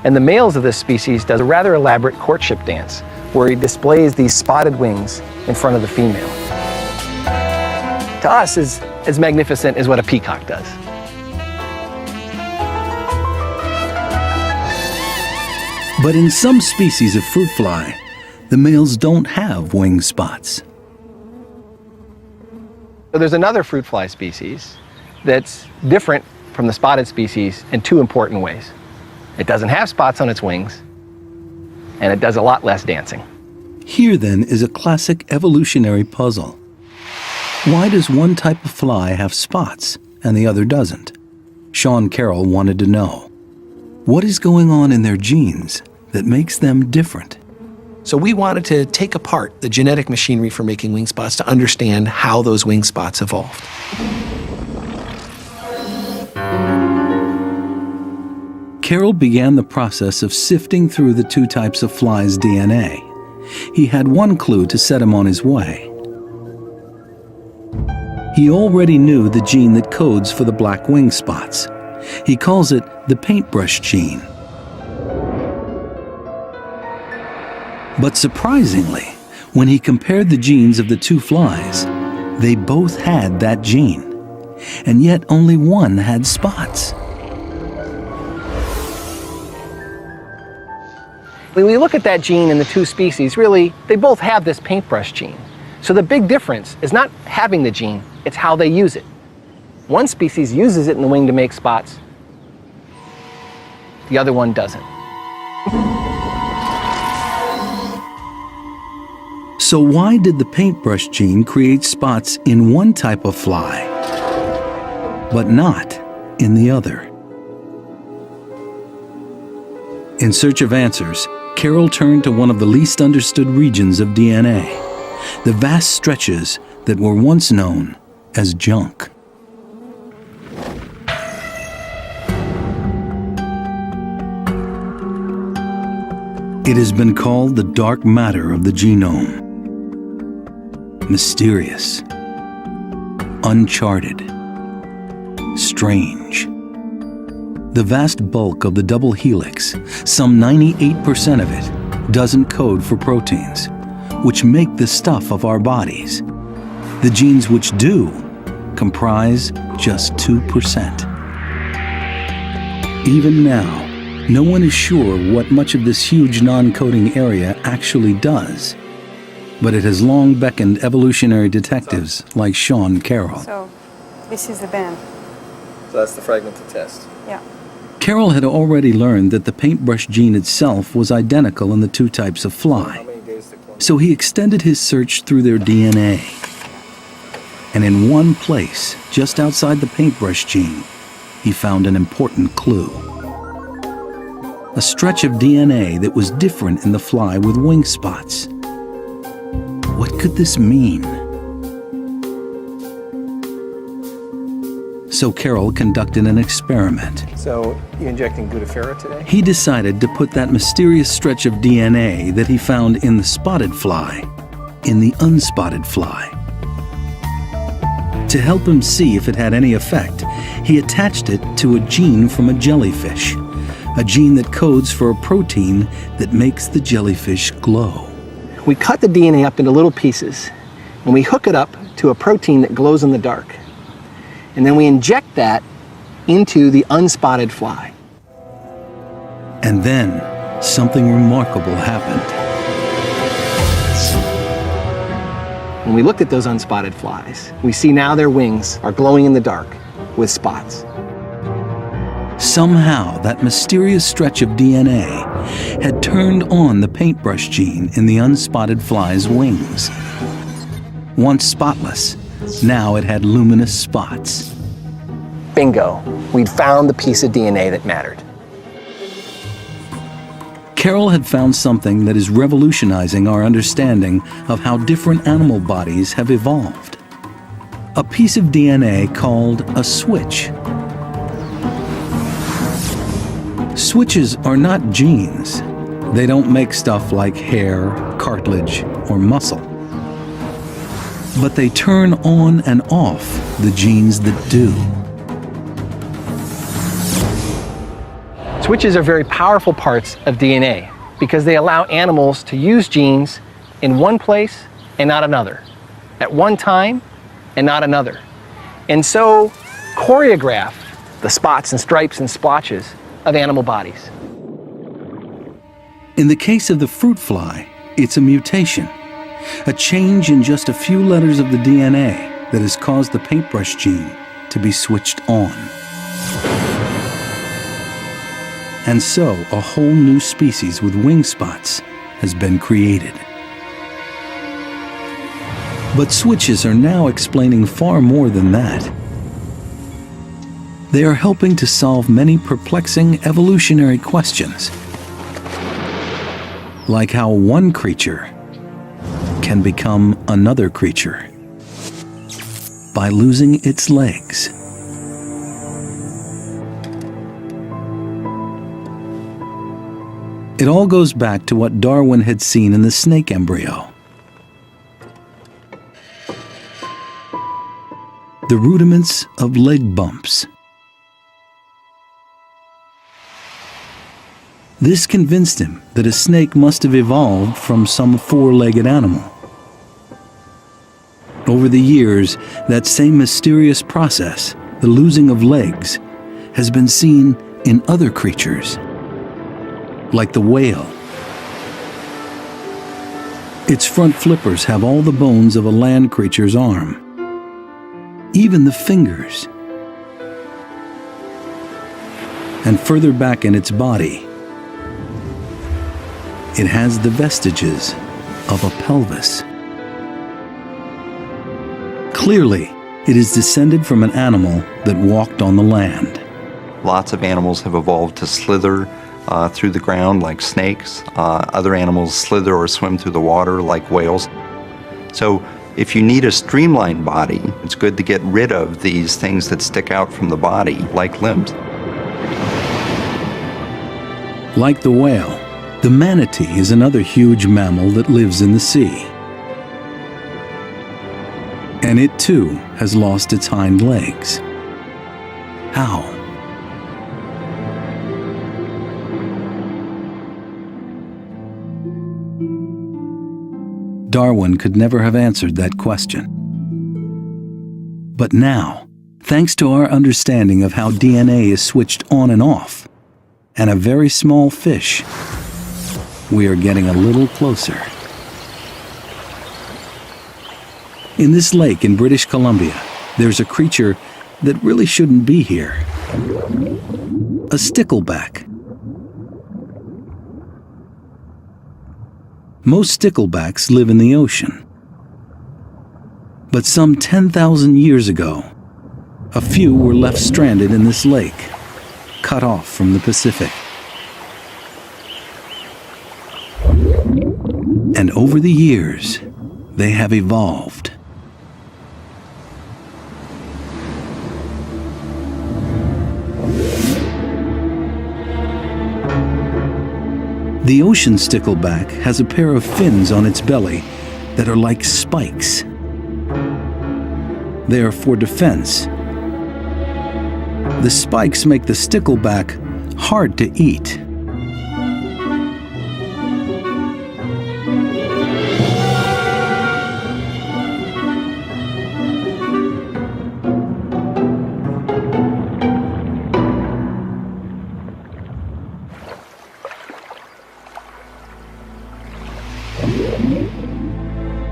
And the males of this species does a rather elaborate courtship dance where he displays these spotted wings in front of the female. To us, is as magnificent as what a peacock does. But in some species of fruit fly, the males don't have wing spots. So there's another fruit fly species that's different from the spotted species in two important ways. It doesn't have spots on its wings, and it does a lot less dancing. Here then is a classic evolutionary puzzle. Why does one type of fly have spots and the other doesn't? Sean Carroll wanted to know. What is going on in their genes that makes them different? So we wanted to take apart the genetic machinery for making wing spots to understand how those wing spots evolved. Carroll began the process of sifting through the two types of flies' DNA. He had one clue to set him on his way. He already knew the gene that codes for the black wing spots. He calls it the paintbrush gene. But surprisingly, when he compared the genes of the two flies, they both had that gene, and yet only one had spots. When we look at that gene in the two species, really, they both have this paintbrush gene. So the big difference is not having the gene, it's how they use it. One species uses it in the wing to make spots. The other one doesn't. So why did the paintbrush gene create spots in one type of fly, but not in the other? In search of answers, Carroll turned to one of the least understood regions of DNA, the vast stretches that were once known as junk. It has been called the dark matter of the genome. Mysterious, uncharted, strange. The vast bulk of the double helix, some 98% of it, doesn't code for proteins, which make the stuff of our bodies. The genes which do comprise just 2%. Even now, no one is sure what much of this huge non-coding area actually does, but it has long beckoned evolutionary detectives like Sean Carroll. So, this is the band. So that's the fragment to test. Yeah. Carroll had already learned that the paintbrush gene itself was identical in the two types of fly, so he extended his search through their DNA. And in one place, just outside the paintbrush gene, he found an important clue. A stretch of DNA that was different in the fly with wing spots. What could this mean? So Carroll conducted an experiment. So you injecting glutathione today? He decided to put that mysterious stretch of DNA that he found in the spotted fly in the unspotted fly. To help him see if it had any effect, he attached it to a gene from a jellyfish, a gene that codes for a protein that makes the jellyfish glow. We cut the DNA up into little pieces, and we hook it up to a protein that glows in the dark. And then we inject that into the unspotted fly. And then something remarkable happened. When we looked at those unspotted flies, we see now their wings are glowing in the dark with spots. Somehow, that mysterious stretch of DNA had turned on the paintbrush gene in the unspotted fly's wings. Once spotless, now it had luminous spots. Bingo, we'd found the piece of DNA that mattered. Carroll had found something that is revolutionizing our understanding of how different animal bodies have evolved. A piece of DNA called a switch. Switches are not genes. They don't make stuff like hair, cartilage, or muscle. But they turn on and off the genes that do. Switches are very powerful parts of DNA because they allow animals to use genes in one place and not another, at one time and not another, and so choreograph the spots and stripes and splotches of animal bodies. In the case of the fruit fly, it's a mutation, a change in just a few letters of the DNA that has caused the paintbrush gene to be switched on. And so, a whole new species with wing spots has been created. But switches are now explaining far more than that. They are helping to solve many perplexing evolutionary questions, like how one creature can become another creature by losing its legs. It all goes back to what Darwin had seen in the snake embryo. The rudiments of leg bumps. This convinced him that a snake must have evolved from some four-legged animal. Over the years, that same mysterious process, the losing of legs, has been seen in other creatures, like the whale. Its front flippers have all the bones of a land creature's arm, even the fingers. And further back in its body, it has the vestiges of a pelvis. Clearly, it is descended from an animal that walked on the land. Lots of animals have evolved to slither through the ground like snakes. Other animals slither or swim through the water like whales. So if you need a streamlined body, it's good to get rid of these things that stick out from the body like limbs. Like the whale, the manatee is another huge mammal that lives in the sea. And it too has lost its hind legs. How? Darwin could never have answered that question. But now, thanks to our understanding of how DNA is switched on and off, and a very small fish, we are getting a little closer. In this lake in British Columbia, there's a creature that really shouldn't be here. A stickleback. Most sticklebacks live in the ocean. But some 10,000 years ago, a few were left stranded in this lake, cut off from the Pacific. And over the years, they have evolved. The ocean stickleback has a pair of fins on its belly that are like spikes. They are for defense. The spikes make the stickleback hard to eat.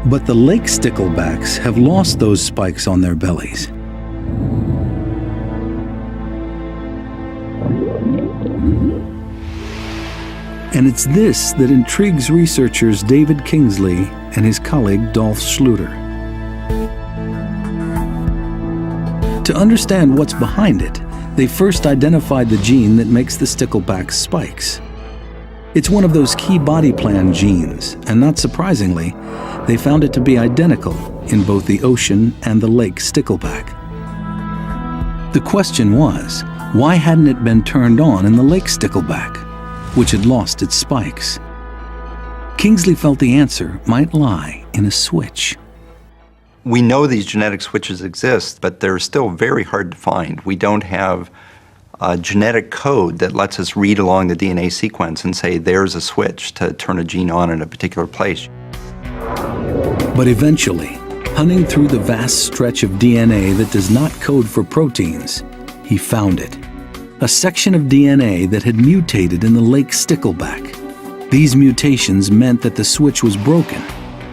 But the lake sticklebacks have lost those spikes on their bellies. And it's this that intrigues researchers David Kingsley and his colleague Dolph Schluter. To understand what's behind it, they first identified the gene that makes the stickleback spikes. It's one of those key body plan genes, and not surprisingly, they found it to be identical in both the ocean and the lake stickleback. The question was, why hadn't it been turned on in the lake stickleback, which had lost its spikes? Kingsley felt the answer might lie in a switch. We know these genetic switches exist, but they're still very hard to find. We don't have a genetic code that lets us read along the DNA sequence and say there's a switch to turn a gene on in a particular place. But eventually, hunting through the vast stretch of DNA that does not code for proteins, he found it. A section of DNA that had mutated in the lake stickleback. These mutations meant that the switch was broken.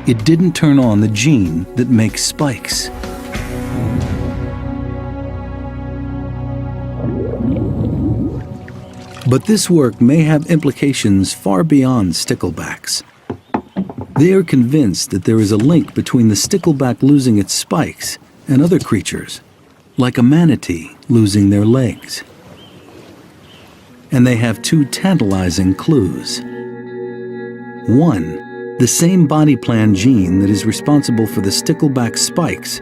It didn't turn on the gene that makes spikes. But this work may have implications far beyond sticklebacks. They are convinced that there is a link between the stickleback losing its spikes and other creatures, like a manatee losing their legs. And they have two tantalizing clues. One, the same body plan gene that is responsible for the stickleback spikes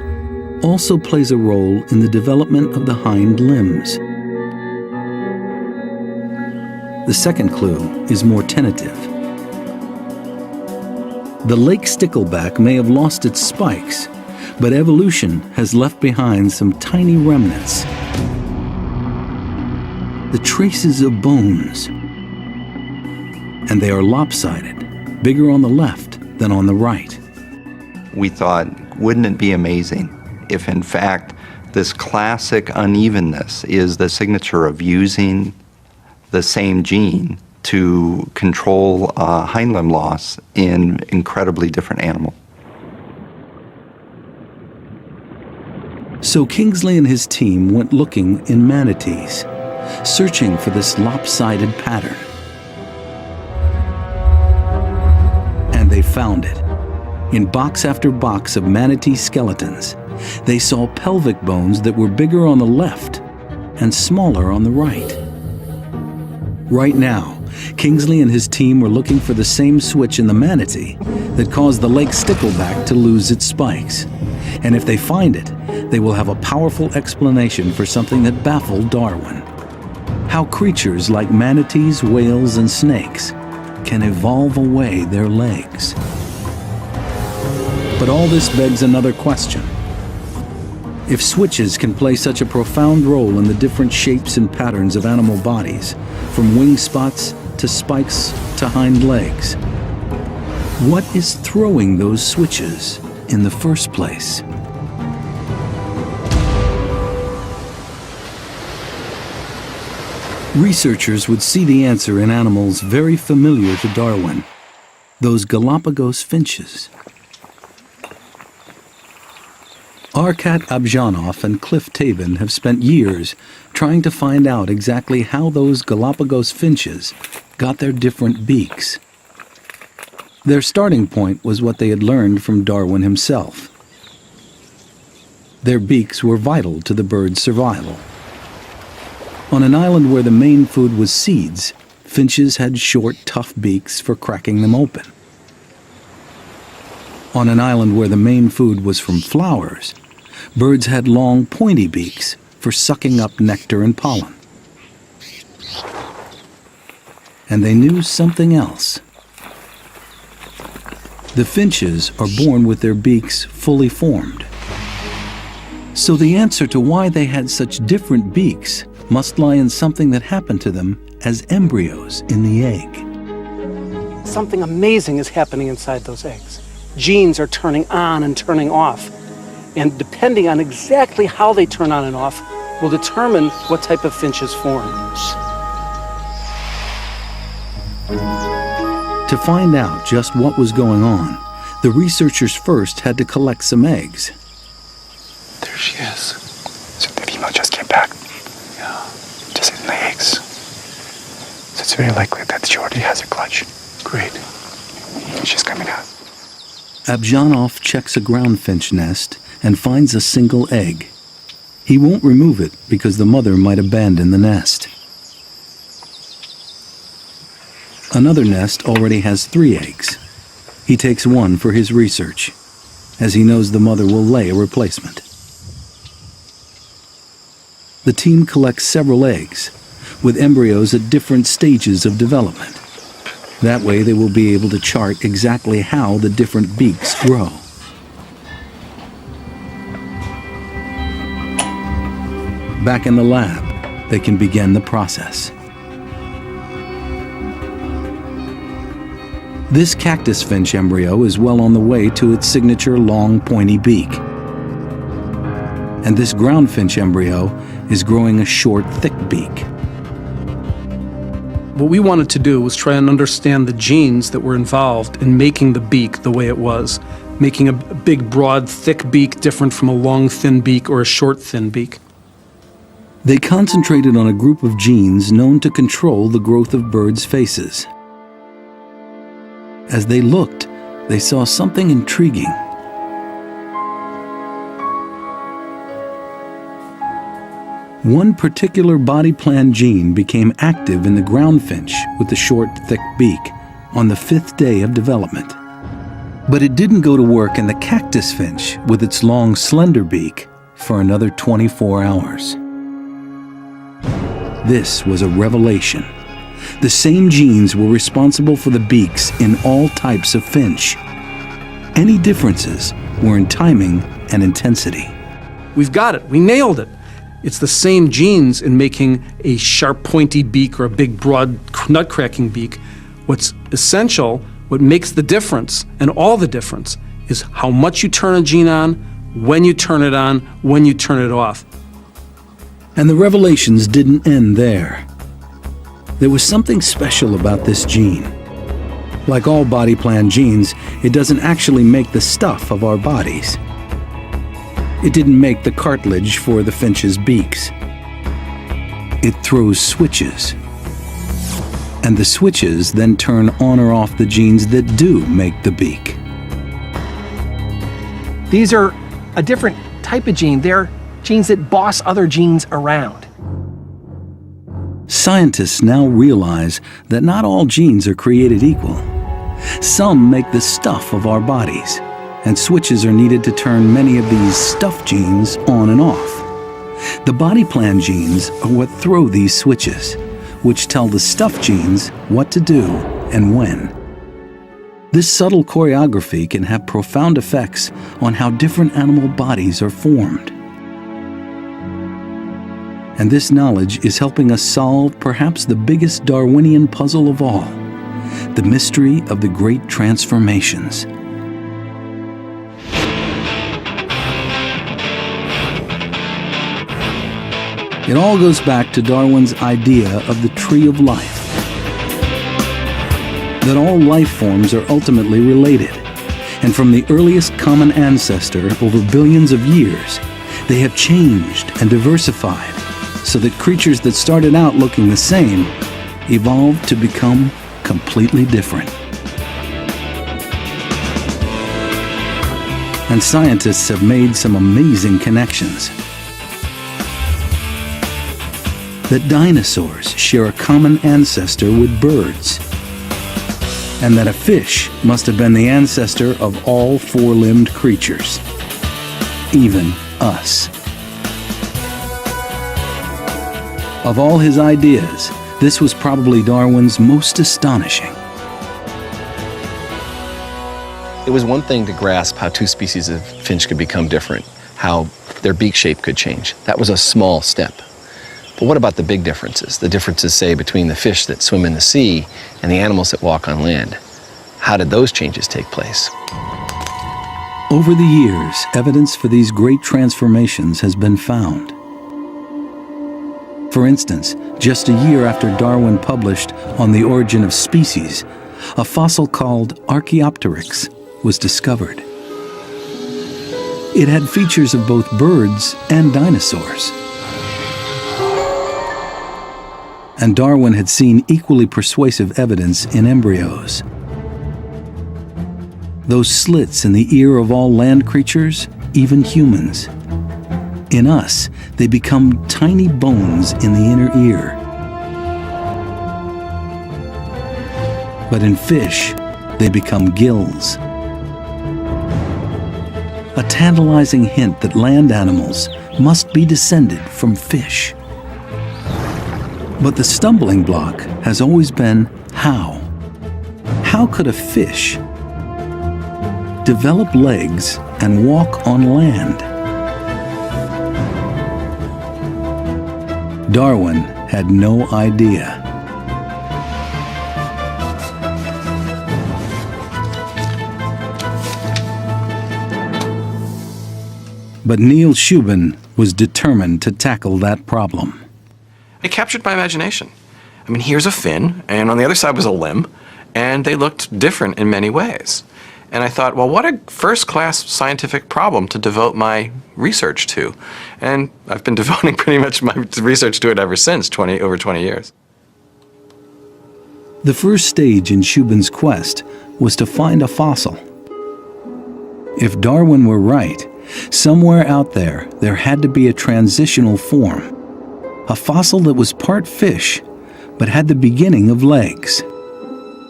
also plays a role in the development of the hind limbs. The second clue is more tentative. The lake stickleback may have lost its spikes, but evolution has left behind some tiny remnants. The traces of bones. And they are lopsided, bigger on the left than on the right. We thought, wouldn't it be amazing if in fact this classic unevenness is the signature of using the same gene to control hind limb loss in incredibly different animals. So Kingsley and his team went looking in manatees, searching for this lopsided pattern. And they found it. In box after box of manatee skeletons, they saw pelvic bones that were bigger on the left and smaller on the right. Right now, Kingsley and his team were looking for the same switch in the manatee that caused the lake stickleback to lose its spikes. And if they find it, they will have a powerful explanation for something that baffled Darwin. How creatures like manatees, whales, and snakes can evolve away their legs. But all this begs another question. If switches can play such a profound role in the different shapes and patterns of animal bodies, from wing spots to spikes to hind legs, what is throwing those switches in the first place? Researchers would see the answer in animals very familiar to Darwin, those Galapagos finches. Arkat Abjanov and Cliff Tabin have spent years trying to find out exactly how those Galapagos finches got their different beaks. Their starting point was what they had learned from Darwin himself. Their beaks were vital to the bird's survival. On an island where the main food was seeds, finches had short, tough beaks for cracking them open. On an island where the main food was from flowers, birds had long, pointy beaks for sucking up nectar and pollen. And they knew something else. The finches are born with their beaks fully formed. So the answer to why they had such different beaks must lie in something that happened to them as embryos in the egg. Something amazing is happening inside those eggs. Genes are turning on and turning off. And depending on exactly how they turn on and off will determine what type of finch is formed. To find out just what was going on, the researchers first had to collect some eggs. There she is. So the female just came back. Yeah. Just in the eggs. So it's very likely that she already has a clutch. Great. She's coming out. Abjanov checks a ground finch nest and finds a single egg. He won't remove it because the mother might abandon the nest. Another nest already has 3 eggs. He takes one for his research, as he knows the mother will lay a replacement. The team collects several eggs, with embryos at different stages of development. That way they will be able to chart exactly how the different beaks grow. Back in the lab, they can begin the process. This cactus finch embryo is well on the way to its signature long, pointy beak. And this ground finch embryo is growing a short, thick beak. What we wanted to do was try and understand the genes that were involved in making the beak the way it was, making a big, broad, thick beak different from a long, thin beak or a short, thin beak. They concentrated on a group of genes known to control the growth of birds' faces. As they looked, they saw something intriguing. One particular body plan gene became active in the ground finch with the short, thick beak on the 5th day of development. But it didn't go to work in the cactus finch with its long, slender beak for another 24 hours. This was a revelation. The same genes were responsible for the beaks in all types of finch. Any differences were in timing and intensity. We've got it. We nailed it. It's the same genes in making a sharp, pointy beak or a big, broad, nut-cracking beak. What's essential, what makes the difference, and all the difference, is how much you turn a gene on, when you turn it on, when you turn it off. And the revelations didn't end there. There was something special about this gene. Like all body plan genes, it doesn't actually make the stuff of our bodies. It didn't make the cartilage for the finch's beaks. It throws switches. And the switches then turn on or off the genes that do make the beak. These are a different type of gene. They're genes that boss other genes around. Scientists now realize that not all genes are created equal. Some make the stuff of our bodies, and switches are needed to turn many of these stuff genes on and off. The body plan genes are what throw these switches, which tell the stuff genes what to do and when. This subtle choreography can have profound effects on how different animal bodies are formed. And this knowledge is helping us solve perhaps the biggest Darwinian puzzle of all, the mystery of the great transformations. It all goes back to Darwin's idea of the tree of life, that all life forms are ultimately related, and from the earliest common ancestor over billions of years, they have changed and diversified so that creatures that started out looking the same evolved to become completely different. And scientists have made some amazing connections. That dinosaurs share a common ancestor with birds, and that a fish must have been the ancestor of all four-limbed creatures, even us. Of all his ideas, this was probably Darwin's most astonishing. It was one thing to grasp how two species of finch could become different, how their beak shape could change. That was a small step. But what about the big differences? The differences, say, between the fish that swim in the sea and the animals that walk on land. How did those changes take place? Over the years, evidence for these great transformations has been found. For instance, just a year after Darwin published On the Origin of Species, a fossil called Archaeopteryx was discovered. It had features of both birds and dinosaurs. And Darwin had seen equally persuasive evidence in embryos. Those slits in the ear of all land creatures, even humans. In us, they become tiny bones in the inner ear. But in fish, they become gills. A tantalizing hint that land animals must be descended from fish. But the stumbling block has always been how. How could a fish develop legs and walk on land? Darwin had no idea. But Neil Shubin was determined to tackle that problem. It captured my imagination. I mean, here's a fin, and on the other side was a limb, and they looked different in many ways. And I thought, well, what a first-class scientific problem to devote my research to. And I've been devoting pretty much my research to it ever since, over 20 years. The first stage in Shubin's quest was to find a fossil. If Darwin were right, somewhere out there had to be a transitional form. A fossil that was part fish, but had the beginning of legs.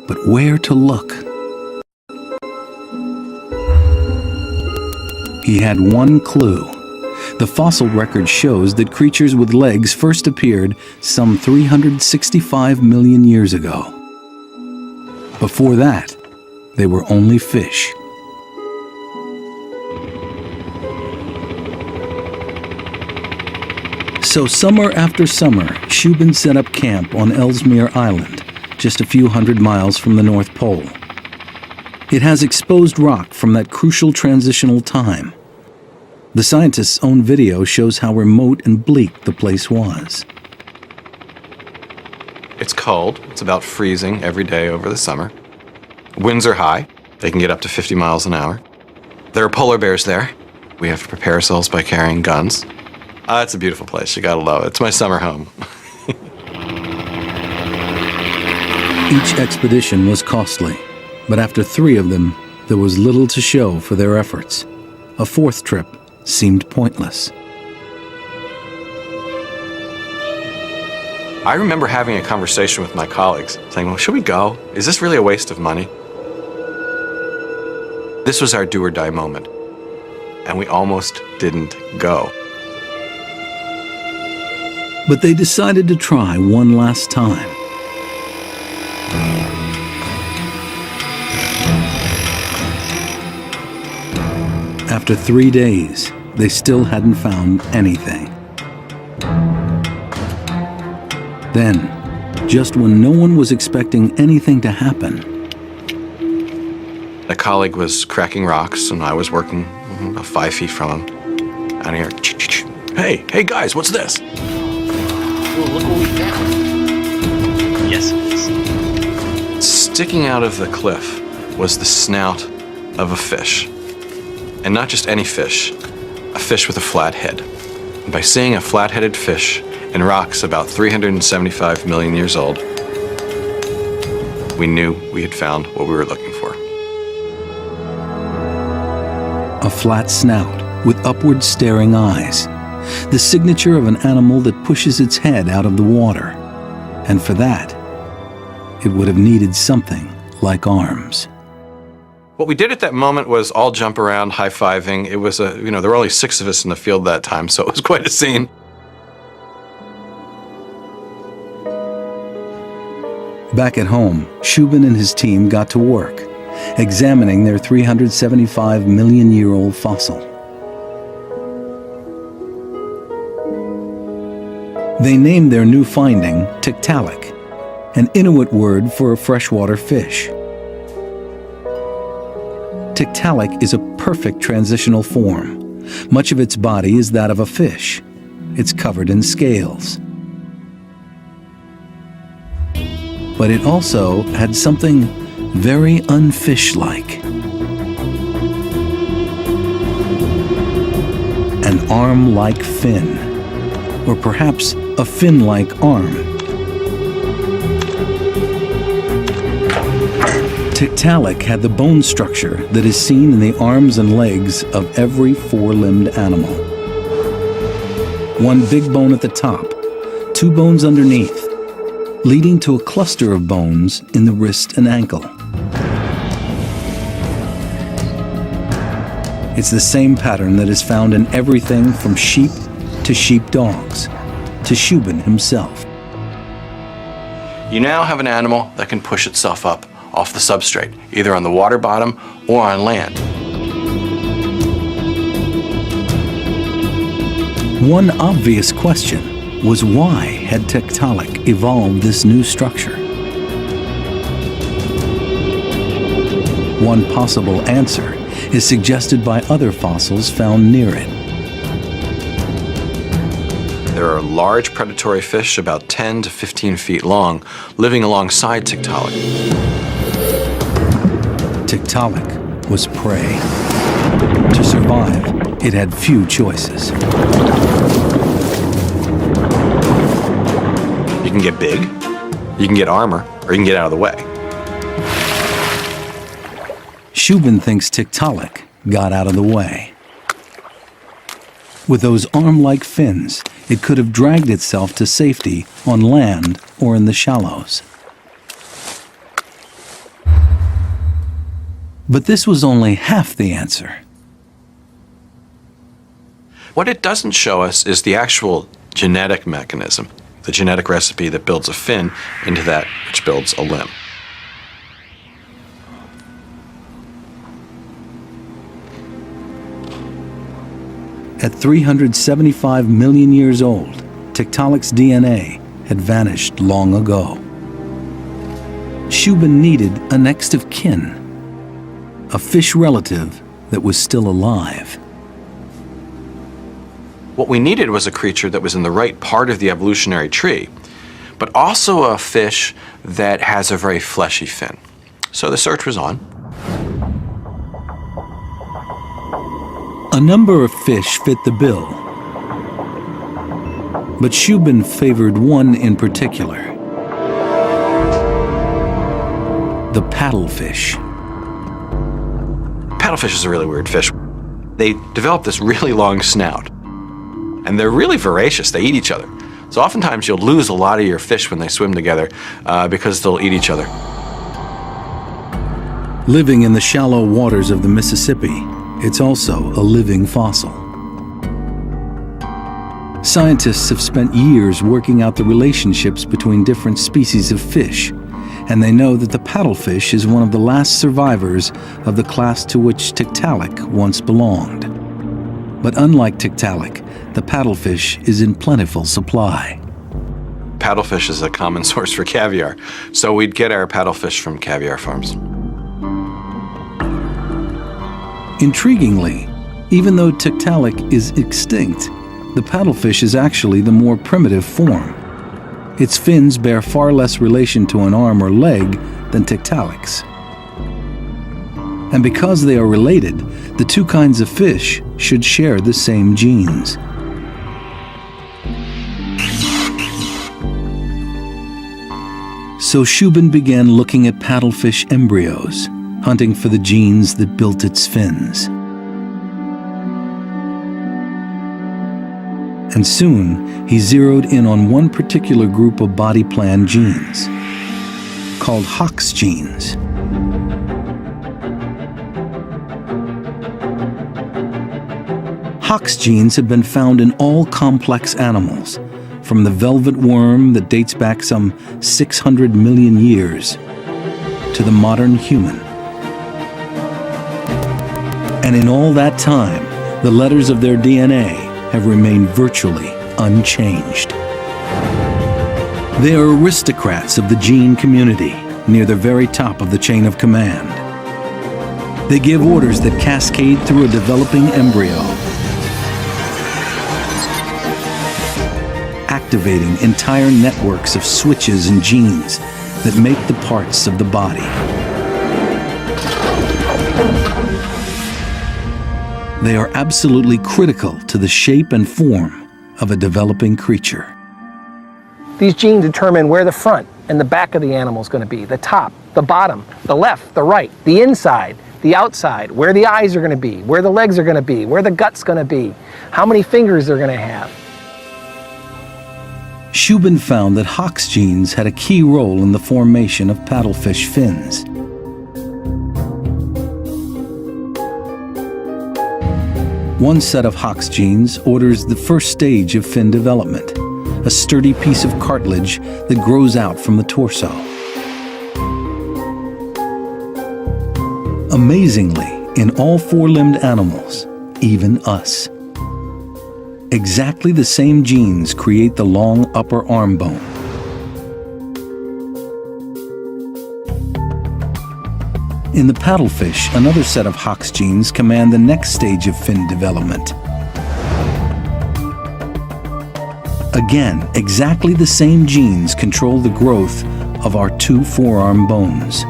But where to look? He had one clue. The fossil record shows that creatures with legs first appeared some 365 million years ago. Before that, they were only fish. So summer after summer, Shubin set up camp on Ellesmere Island, just a few hundred miles from the North Pole. It has exposed rock from that crucial transitional time. The scientists' own video shows how remote and bleak the place was. It's cold. It's about freezing every day over the summer. Winds are high. They can get up to 50 miles an hour. There are polar bears there. We have to prepare ourselves by carrying guns. It's a beautiful place. You gotta love it. It's my summer home. Each expedition was costly, but after 3 of them, there was little to show for their efforts. A 4th trip seemed pointless. I remember having a conversation with my colleagues, saying, well, should we go? Is this really a waste of money? This was our do or die moment, and we almost didn't go. But they decided to try one last time. After 3 days, they still hadn't found anything. Then, just when no one was expecting anything to happen, A colleague was cracking rocks, and I was working about 5 feet from him. Out here, hey guys, what's this? Oh, look what we found. Yes, it is. Sticking out of the cliff was the snout of a fish. And not just any fish, a fish with a flat head. And by seeing a flat-headed fish in rocks about 375 million years old, we knew we had found what we were looking for. A flat snout with upward staring eyes, the signature of an animal that pushes its head out of the water. And for that, it would have needed something like arms. What we did at that moment was all jump around, high-fiving. It was there were only 6 of us in the field that time, so it was quite a scene. Back at home, Shubin and his team got to work, examining their 375-million-year-old fossil. They named their new finding Tiktaalik, an Inuit word for a freshwater fish. Tiktaalik is a perfect transitional form. Much of its body is that of a fish. It's covered in scales. But it also had something very unfish-like. An arm-like fin, or perhaps a fin-like arm. Tiktaalik had the bone structure that is seen in the arms and legs of every 4-limbed animal. 1 big bone at the top, 2 bones underneath, leading to a cluster of bones in the wrist and ankle. It's the same pattern that is found in everything from sheep to sheepdogs, to Shubin himself. You now have an animal that can push itself up off the substrate, either on the water bottom or on land. One obvious question was, why had Tiktaalik evolved this new structure? One possible answer is suggested by other fossils found near it. There are large predatory fish about 10 to 15 feet long living alongside Tiktaalik. Tiktaalik was prey. To survive, it had few choices. You can get big, you can get armor, or you can get out of the way. Shubin thinks Tiktaalik got out of the way. With those arm-like fins, it could have dragged itself to safety on land or in the shallows. But this was only half the answer. What it doesn't show us is the actual genetic mechanism, the genetic recipe that builds a fin into that which builds a limb. At 375 million years old, Tiktaalik's DNA had vanished long ago. Shubin needed a next of kin, a fish relative that was still alive. What we needed was a creature that was in the right part of the evolutionary tree, but also a fish that has a very fleshy fin. So the search was on. A number of fish fit the bill, but Shubin favored one in particular: the paddlefish. Paddlefish is a really weird fish. They develop this really long snout, and they're really voracious. They eat each other. So oftentimes you'll lose a lot of your fish when they swim together because they'll eat each other. Living in the shallow waters of the Mississippi, it's also a living fossil. Scientists have spent years working out the relationships between different species of fish, and they know that the paddlefish is one of the last survivors of the class to which Tiktaalik once belonged. But unlike Tiktaalik, the paddlefish is in plentiful supply. Paddlefish is a common source for caviar, so we'd get our paddlefish from caviar farms. Intriguingly, even though Tiktaalik is extinct, the paddlefish is actually the more primitive form. Its fins bear far less relation to an arm or leg than Tiktaalik's. And because they are related, the two kinds of fish should share the same genes. So Shubin began looking at paddlefish embryos, hunting for the genes that built its fins. And soon, he zeroed in on one particular group of body plan genes, called Hox genes. Hox genes have been found in all complex animals, from the velvet worm that dates back some 600 million years to the modern human. And in all that time, the letters of their DNA have remained virtually unchanged. They are aristocrats of the gene community, near the very top of the chain of command. They give orders that cascade through a developing embryo, activating entire networks of switches and genes that make the parts of the body. They are absolutely critical to the shape and form of a developing creature. These genes determine where the front and the back of the animal is going to be, the top, the bottom, the left, the right, the inside, the outside, where the eyes are going to be, where the legs are going to be, where the gut's going to be, how many fingers they're going to have. Shubin found that Hox genes had a key role in the formation of paddlefish fins. One set of Hox genes orders the first stage of fin development, a sturdy piece of cartilage that grows out from the torso. Amazingly, in all four-limbed animals, even us, exactly the same genes create the long upper arm bone. In the paddlefish, another set of Hox genes command the next stage of fin development. Again, exactly the same genes control the growth of our two forearm bones.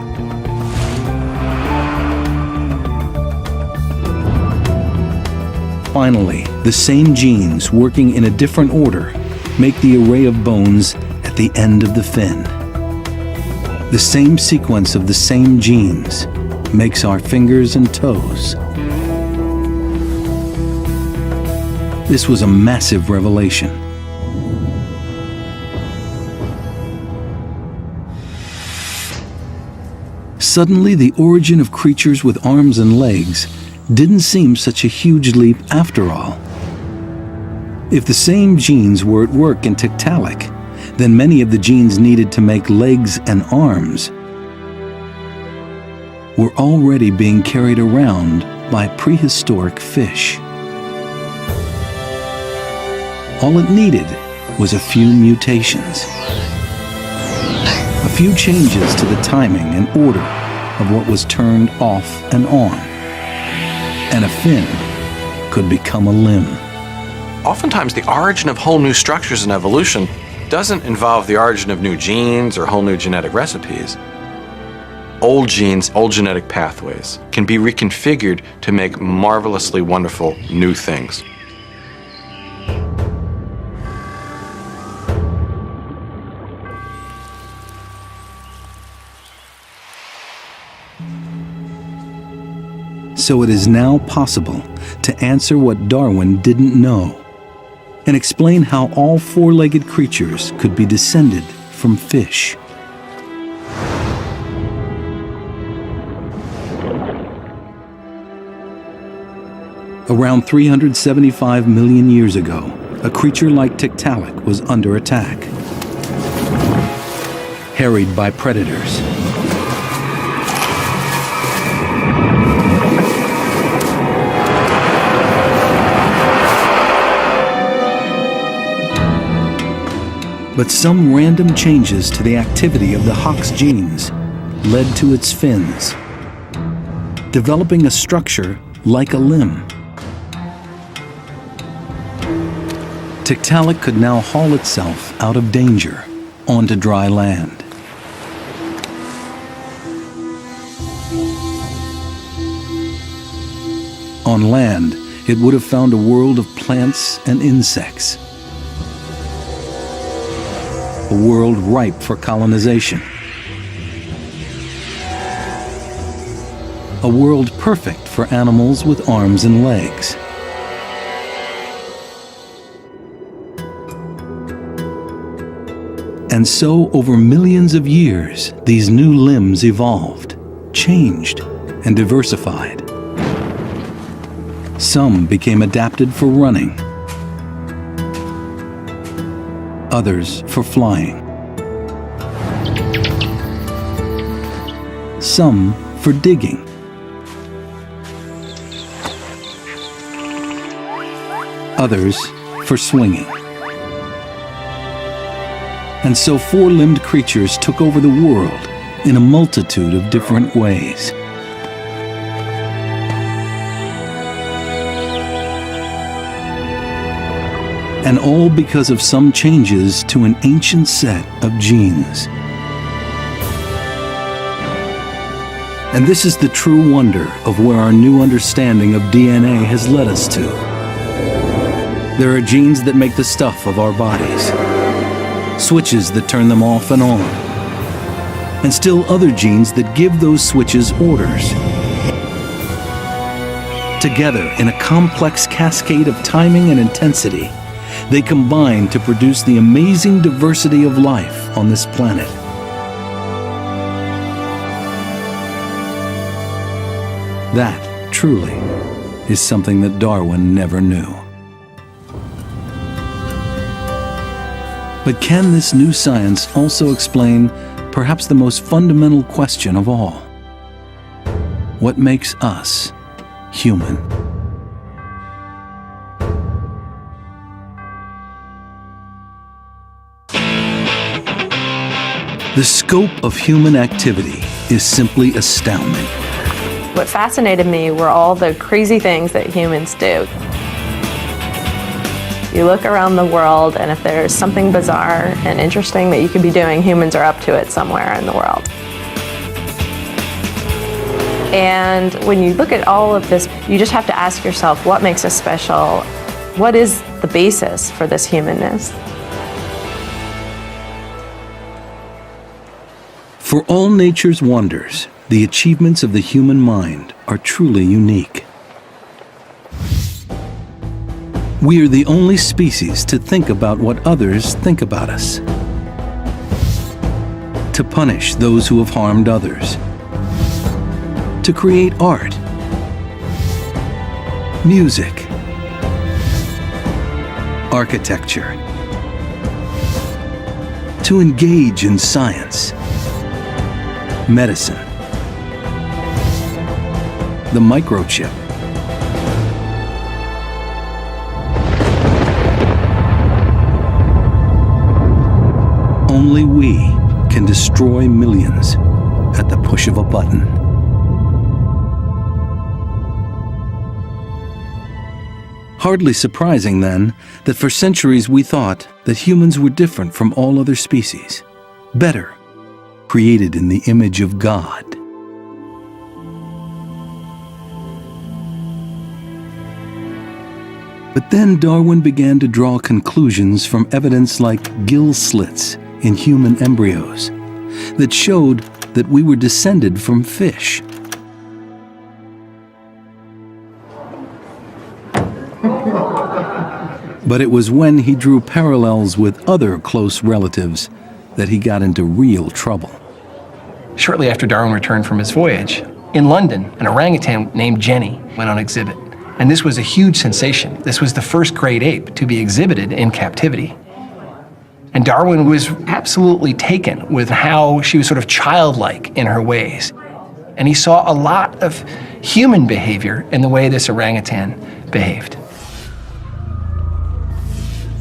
Finally, the same genes, working in a different order, make the array of bones at the end of the fin. The same sequence of the same genes makes our fingers and toes. This was a massive revelation. Suddenly, the origin of creatures with arms and legs didn't seem such a huge leap after all. If the same genes were at work in Tiktaalik, then many of the genes needed to make legs and arms were already being carried around by prehistoric fish. All it needed was a few mutations, a few changes to the timing and order of what was turned off and on, and a fin could become a limb. Oftentimes, the origin of whole new structures in evolution doesn't involve the origin of new genes or whole new genetic recipes. Old genes, old genetic pathways can be reconfigured to make marvelously wonderful new things. So it is now possible to answer what Darwin didn't know and explain how all four-legged creatures could be descended from fish. Around 375 million years ago, a creature like Tiktaalik was under attack, harried by predators. But some random changes to the activity of the Hox genes led to its fins, developing a structure like a limb. Tiktaalik could now haul itself out of danger onto dry land. On land, it would have found a world of plants and insects. A world ripe for colonization. A world perfect for animals with arms and legs. And so, over millions of years, these new limbs evolved, changed, and diversified. Some became adapted for running, others for flying, some for digging, others for swinging. And so four-limbed creatures took over the world in a multitude of different ways. And all because of some changes to an ancient set of genes. And this is the true wonder of where our new understanding of DNA has led us to. There are genes that make the stuff of our bodies, switches that turn them off and on, and still other genes that give those switches orders. Together, in a complex cascade of timing and intensity, they combine to produce the amazing diversity of life on this planet. That, truly, is something that Darwin never knew. But can this new science also explain perhaps the most fundamental question of all? What makes us human? The scope of human activity is simply astounding. What fascinated me were all the crazy things that humans do. You look around the world, and if there's something bizarre and interesting that you could be doing, humans are up to it somewhere in the world. And when you look at all of this, you just have to ask yourself, what makes us special? What is the basis for this humanness? For all nature's wonders, the achievements of the human mind are truly unique. We are the only species to think about what others think about us, to punish those who have harmed others, to create art, music, architecture, to engage in science, medicine, the microchip, only we can destroy millions at the push of a button. Hardly surprising, then, that for centuries we thought that humans were different from all other species, better, created in the image of God. But then Darwin began to draw conclusions from evidence like gill slits in human embryos that showed that we were descended from fish. But it was when he drew parallels with other close relatives that he got into real trouble. Shortly after Darwin returned from his voyage, in London, an orangutan named Jenny went on exhibit. And this was a huge sensation. This was the first great ape to be exhibited in captivity. And Darwin was absolutely taken with how she was sort of childlike in her ways. And he saw a lot of human behavior in the way this orangutan behaved.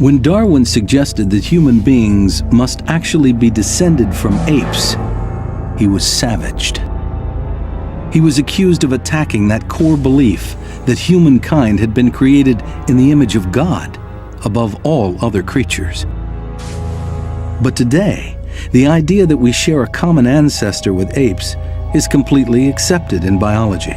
When Darwin suggested that human beings must actually be descended from apes, he was savaged. He was accused of attacking that core belief that humankind had been created in the image of God above all other creatures. But today, the idea that we share a common ancestor with apes is completely accepted in biology.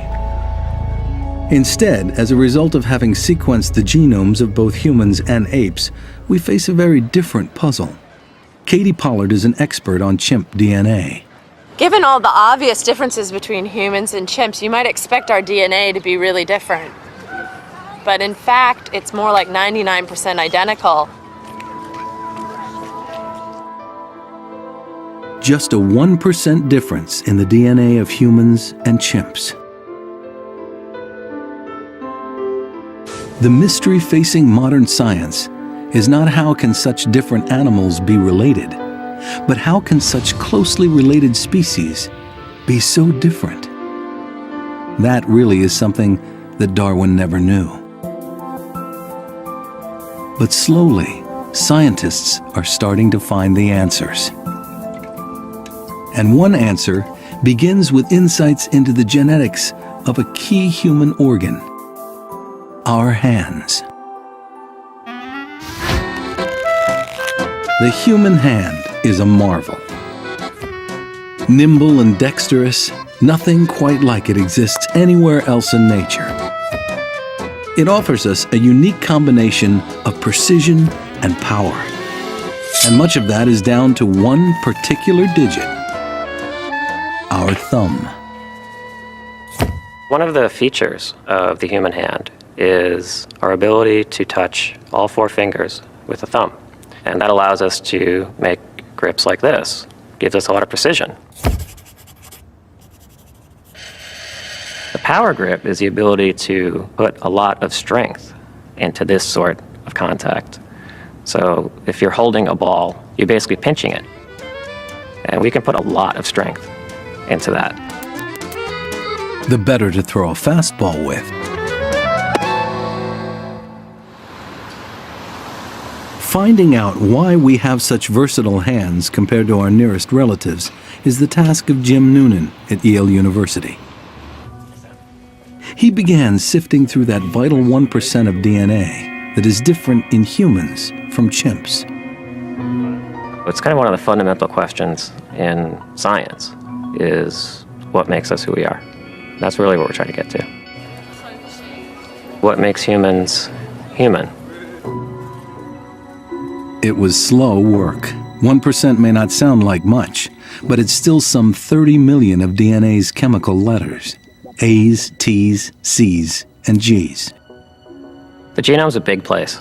Instead, as a result of having sequenced the genomes of both humans and apes, we face a very different puzzle. Katie Pollard is an expert on chimp DNA. Given all the obvious differences between humans and chimps, you might expect our DNA to be really different. But in fact, it's more like 99% identical. Just a 1% difference in the DNA of humans and chimps. The mystery facing modern science is not how can such different animals be related, but how can such closely related species be so different? That really is something that Darwin never knew. But slowly, scientists are starting to find the answers. And one answer begins with insights into the genetics of a key human organ, our hands. The human hand is a marvel. Nimble and dexterous, nothing quite like it exists anywhere else in nature. It offers us a unique combination of precision and power. And much of that is down to one particular digit, our thumb. One of the features of the human hand is our ability to touch all four fingers with the thumb. And that allows us to make grips like this. Gives us a lot of precision. The power grip is the ability to put a lot of strength into this sort of contact. So if you're holding a ball, you're basically pinching it. And we can put a lot of strength into that. The better to throw a fastball with. Finding out why we have such versatile hands compared to our nearest relatives is the task of Jim Noonan at Yale University. He began sifting through that vital 1% of DNA that is different in humans from chimps. It's kind of one of the fundamental questions in science is what makes us who we are. That's really what we're trying to get to. What makes humans human? It was slow work. 1% may not sound like much, but it's still some 30 million of DNA's chemical letters. A's, T's, C's, and G's. The genome's a big place.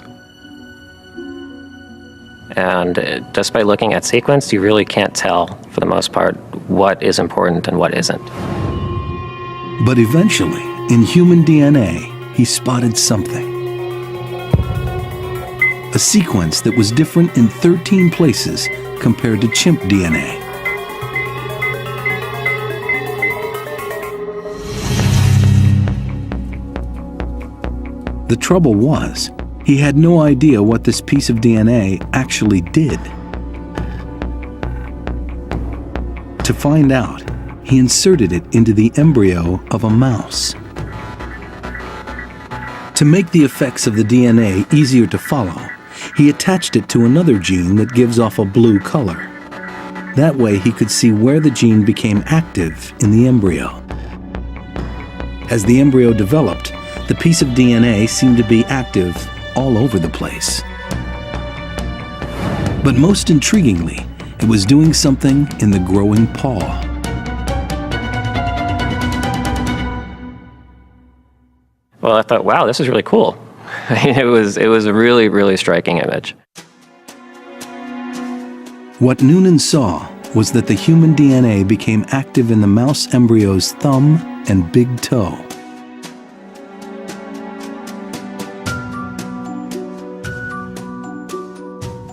And just by looking at sequence, you really can't tell, for the most part, what is important and what isn't. But eventually, in human DNA, he spotted something. A sequence that was different in 13 places compared to chimp DNA. The trouble was, he had no idea what this piece of DNA actually did. To find out, he inserted it into the embryo of a mouse. To make the effects of the DNA easier to follow, he attached it to another gene that gives off a blue color. That way he could see where the gene became active in the embryo. As the embryo developed, the piece of DNA seemed to be active all over the place. But most intriguingly, it was doing something in the growing paw. Well, I thought, wow, this is really cool. It was a really, really striking image. What Noonan saw was that the human DNA became active in the mouse embryo's thumb and big toe.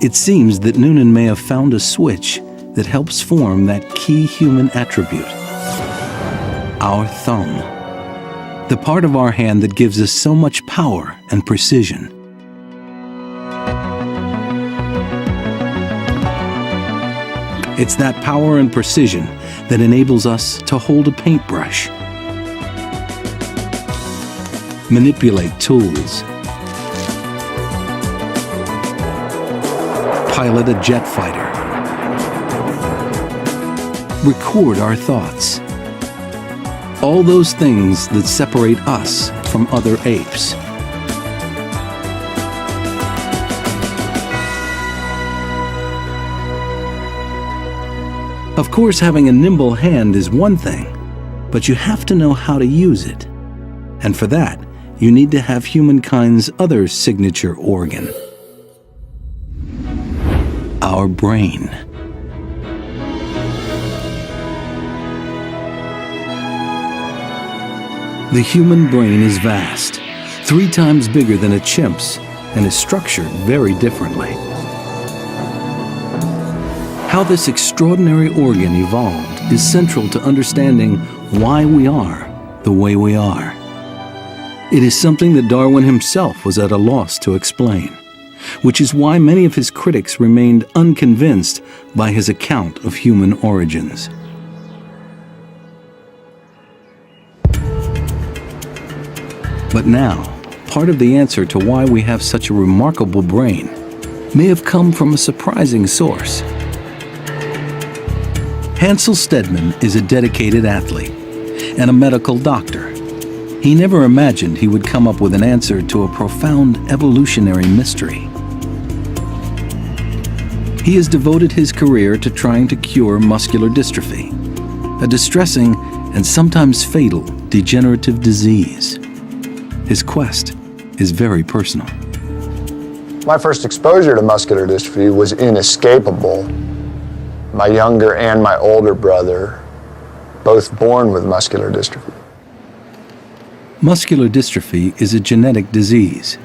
It seems that Noonan may have found a switch that helps form that key human attribute, our thumb. The part of our hand that gives us so much power and precision. It's that power and precision that enables us to hold a paintbrush, manipulate tools, pilot a jet fighter, record our thoughts. All those things that separate us from other apes. Of course, having a nimble hand is one thing, but you have to know how to use it. And for that, you need to have humankind's other signature organ, our brain. The human brain is vast, 3 times bigger than a chimp's, and is structured very differently. How this extraordinary organ evolved is central to understanding why we are the way we are. It is something that Darwin himself was at a loss to explain, which is why many of his critics remained unconvinced by his account of human origins. But now, part of the answer to why we have such a remarkable brain may have come from a surprising source. Hansel Stedman is a dedicated athlete and a medical doctor. He never imagined he would come up with an answer to a profound evolutionary mystery. He has devoted his career to trying to cure muscular dystrophy, a distressing and sometimes fatal degenerative disease. His quest is very personal. My first exposure to muscular dystrophy was inescapable. My younger and my older brother, both born with muscular dystrophy. Muscular dystrophy is a genetic disease.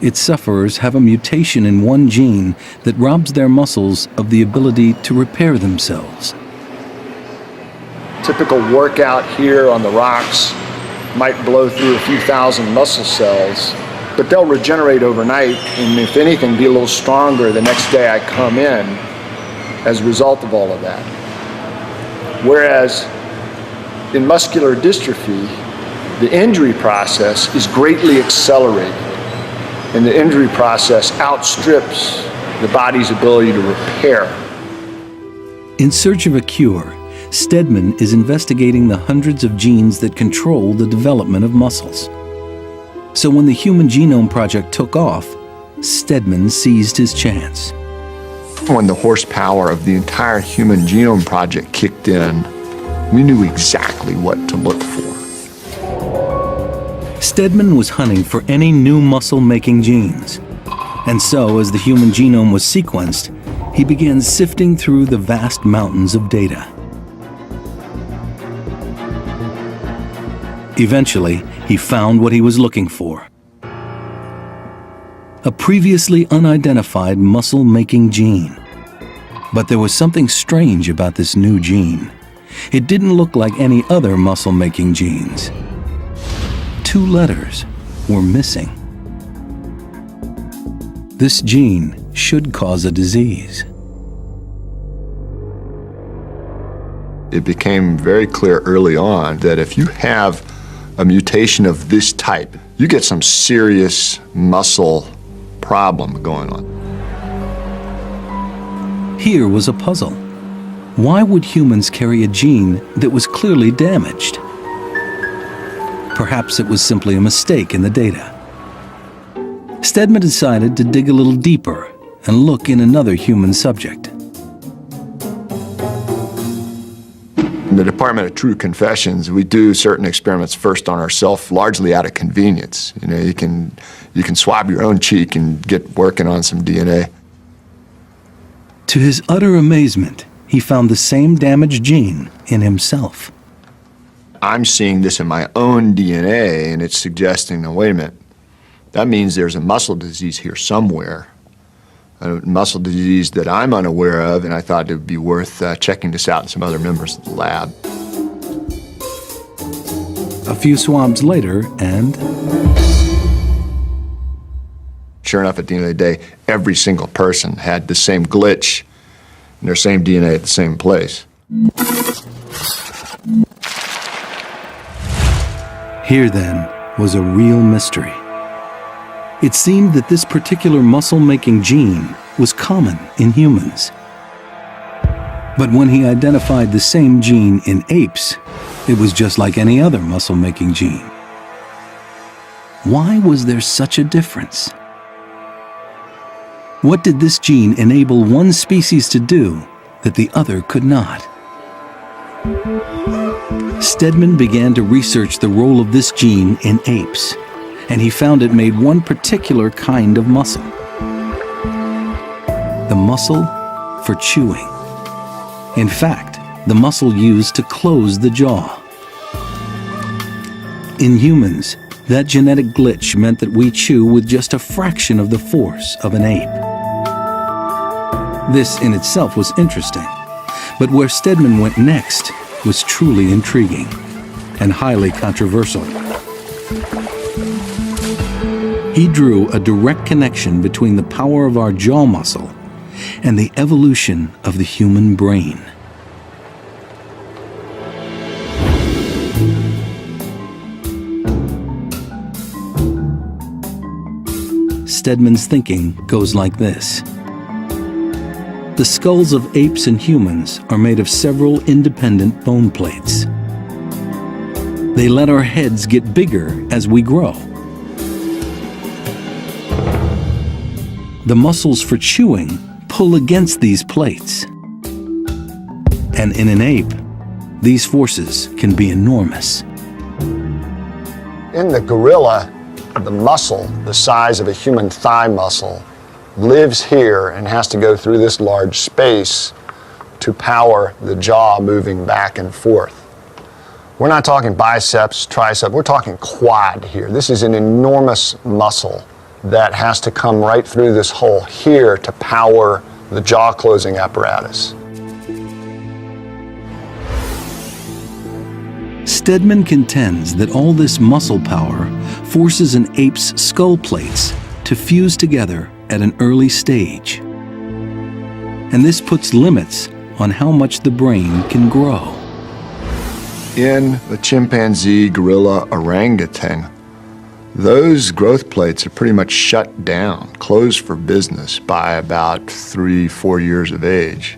Its sufferers have a mutation in one gene that robs their muscles of the ability to repair themselves. Typical workout here on the rocks might blow through a few thousand muscle cells, but they'll regenerate overnight, and if anything, be a little stronger the next day I come in as a result of all of that. Whereas in muscular dystrophy, the injury process is greatly accelerated, and the injury process outstrips the body's ability to repair. In search of a cure, Stedman is investigating the hundreds of genes that control the development of muscles. So when the Human Genome Project took off, Stedman seized his chance. When the horsepower of the entire Human Genome Project kicked in, we knew exactly what to look for. Stedman was hunting for any new muscle-making genes. And so, as the human genome was sequenced, he began sifting through the vast mountains of data. Eventually, he found what he was looking for. A previously unidentified muscle-making gene. But there was something strange about this new gene. It didn't look like any other muscle-making genes. 2 letters were missing. This gene should cause a disease. It became very clear early on that if you have a mutation of this type, you get some serious muscle problem going on. Here was a puzzle. Why would humans carry a gene that was clearly damaged? Perhaps it was simply a mistake in the data. Stedman decided to dig a little deeper and look in another human subject. In the Department of True Confessions, we do certain experiments first on ourselves, largely out of convenience. You know, you can swab your own cheek and get working on some DNA. To his utter amazement, he found the same damaged gene in himself. I'm seeing this in my own DNA, and it's suggesting, now, wait a minute, that means there's a muscle disease here somewhere, a muscle disease that I'm unaware of, and I thought it would be worth checking this out in some other members of the lab. A few swabs later, and sure enough, at the end of the day, every single person had the same glitch in their same DNA at the same place. Here then was a real mystery. It seemed that this particular muscle-making gene was common in humans. But when he identified the same gene in apes, it was just like any other muscle-making gene. Why was there such a difference? What did this gene enable one species to do that the other could not? Stedman began to research the role of this gene in apes, and he found it made one particular kind of muscle. The muscle for chewing. In fact, the muscle used to close the jaw. In humans, that genetic glitch meant that we chew with just a fraction of the force of an ape. This in itself was interesting, but where Stedman went next was truly intriguing and highly controversial. He drew a direct connection between the power of our jaw muscle and the evolution of the human brain. Stedman's thinking goes like this. The skulls of apes and humans are made of several independent bone plates. They let our heads get bigger as we grow. The muscles for chewing pull against these plates. And in an ape, these forces can be enormous. In the gorilla, the muscle, the size of a human thigh muscle, lives here and has to go through this large space to power the jaw moving back and forth. We're not talking biceps, triceps, we're talking quad here. This is an enormous muscle that has to come right through this hole here to power the jaw closing apparatus. Stedman contends that all this muscle power forces an ape's skull plates to fuse together at an early stage. And this puts limits on how much the brain can grow. In the chimpanzee, gorilla, orangutan, those growth plates are pretty much shut down, closed for business by about 3-4 years of age.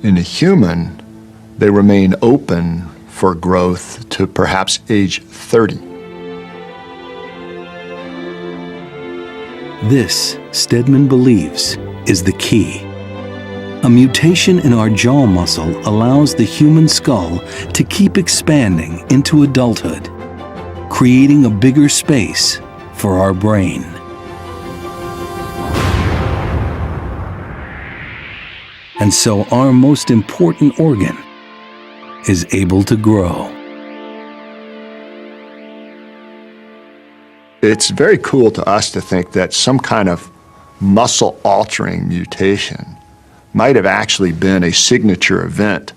In a human, they remain open for growth to perhaps age 30. This, Stedman believes, is the key. A mutation in our jaw muscle allows the human skull to keep expanding into adulthood, creating a bigger space for our brain. And so our most important organ is able to grow. It's very cool to us to think that some kind of muscle-altering mutation might have actually been a signature event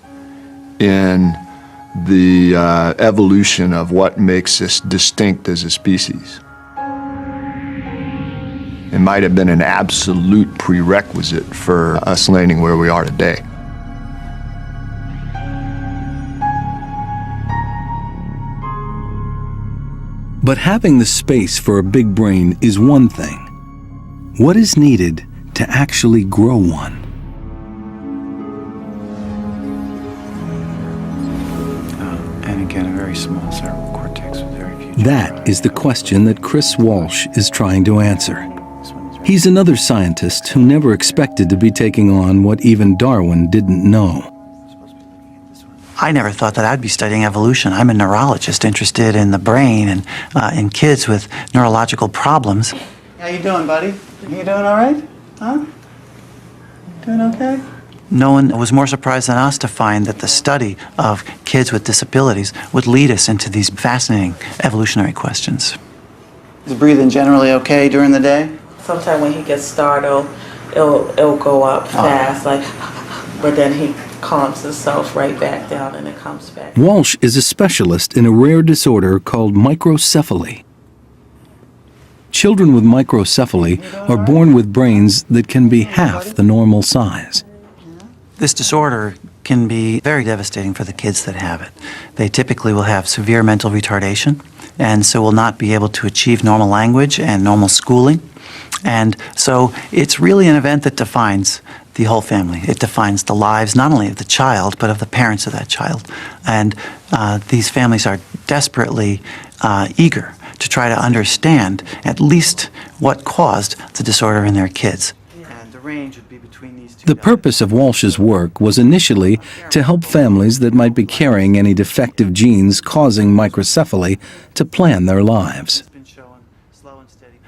in the evolution of what makes us distinct as a species. It might have been an absolute prerequisite for us landing where we are today. But having the space for a big brain is one thing. What is needed to actually grow one? And again, a very small cerebral cortex with very few. That is the question that Chris Walsh is trying to answer. He's another scientist who never expected to be taking on what even Darwin didn't know. I never thought that I'd be studying evolution. I'm a neurologist interested in the brain and in kids with neurological problems. How you doing, buddy? You doing all right? Huh? Doing okay? No one was more surprised than us to find that the study of kids with disabilities would lead us into these fascinating evolutionary questions. Is breathing generally okay during the day? Sometimes when he gets startled, it'll go up fast, but then he calms himself right back down and it comes back. Walsh is a specialist in a rare disorder called microcephaly. Children with microcephaly are born with brains that can be half the normal size. This disorder can be very devastating for the kids that have it. They typically will have severe mental retardation, and so will not be able to achieve normal language and normal schooling. And so it's really an event that defines the whole family. It defines the lives not only of the child, but of the parents of that child. And these families are desperately eager to try to understand at least what caused the disorder in their kids. The purpose of Walsh's work was initially to help families that might be carrying any defective genes causing microcephaly to plan their lives.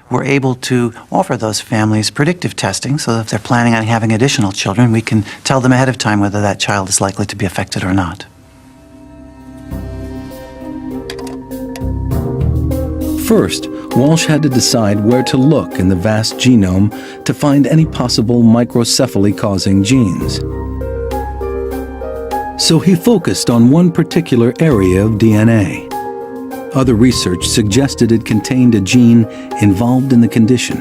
We're able to offer those families predictive testing so that if they're planning on having additional children, we can tell them ahead of time whether that child is likely to be affected or not. First, Walsh had to decide where to look in the vast genome to find any possible microcephaly-causing genes. So he focused on one particular area of DNA. Other research suggested it contained a gene involved in the condition.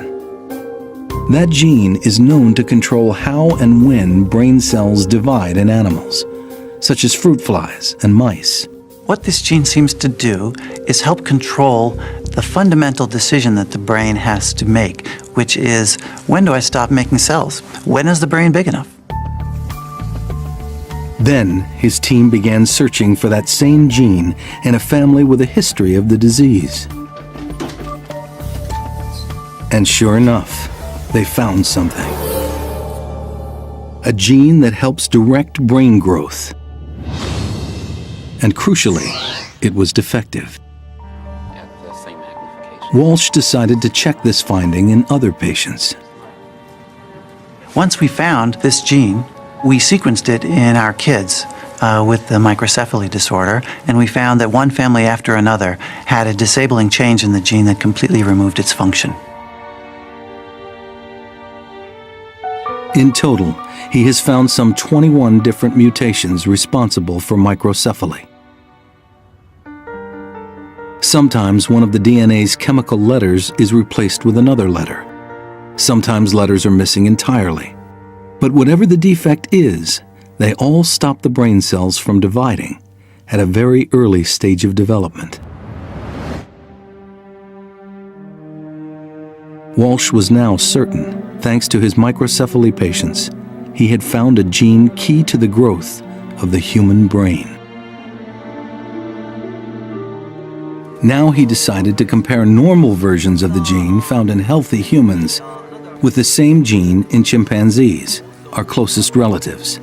That gene is known to control how and when brain cells divide in animals, such as fruit flies and mice. What this gene seems to do is help control the fundamental decision that the brain has to make, which is, when do I stop making cells? When is the brain big enough? Then his team began searching for that same gene in a family with a history of the disease. And sure enough, they found something. A gene that helps direct brain growth. And crucially, it was defective. Walsh decided to check this finding in other patients. Once we found this gene, we sequenced it in our kids with the microcephaly disorder, and we found that one family after another had a disabling change in the gene that completely removed its function. In total, he has found some 21 different mutations responsible for microcephaly. Sometimes one of the DNA's chemical letters is replaced with another letter. Sometimes letters are missing entirely. But whatever the defect is, they all stop the brain cells from dividing at a very early stage of development. Walsh was now certain, thanks to his microcephaly patients, he had found a gene key to the growth of the human brain. Now he decided to compare normal versions of the gene found in healthy humans with the same gene in chimpanzees, our closest relatives.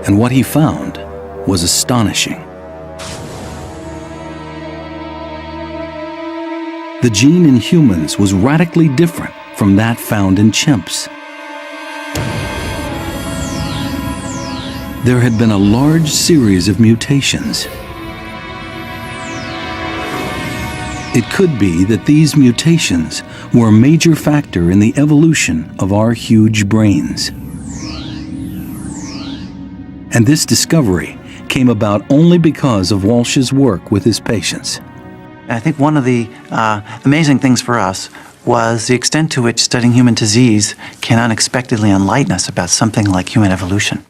And what he found was astonishing. The gene in humans was radically different from that found in chimps. There had been a large series of mutations. It could be that these mutations were a major factor in the evolution of our huge brains. And this discovery came about only because of Walsh's work with his patients. I think one of the amazing things for us was the extent to which studying human disease can unexpectedly enlighten us about something like human evolution.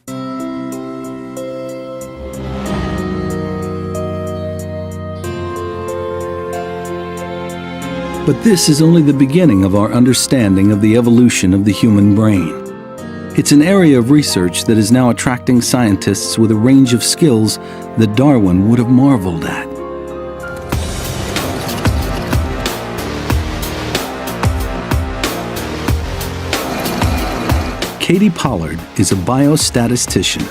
But this is only the beginning of our understanding of the evolution of the human brain. It's an area of research that is now attracting scientists with a range of skills that Darwin would have marveled at. Katie Pollard is a biostatistician.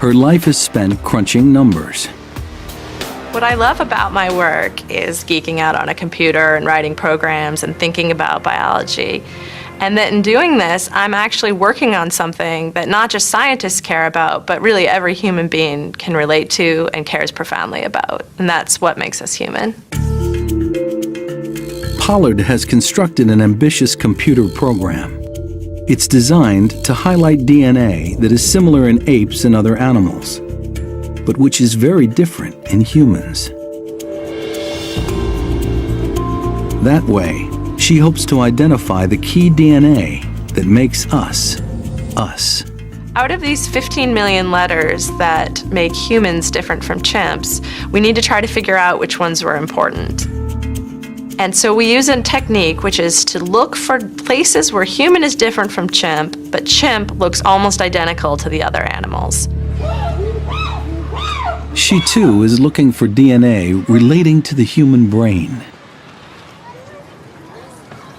Her life is spent crunching numbers. What I love about my work is geeking out on a computer and writing programs and thinking about biology. And that in doing this, I'm actually working on something that not just scientists care about, but really every human being can relate to and cares profoundly about. And that's what makes us human. Pollard has constructed an ambitious computer program. It's designed to highlight DNA that is similar in apes and other animals, but which is very different in humans. That way, she hopes to identify the key DNA that makes us, us. Out of these 15 million letters that make humans different from chimps, we need to try to figure out which ones were important. And so we use a technique which is to look for places where human is different from chimp, but chimp looks almost identical to the other animals. She too is looking for DNA relating to the human brain.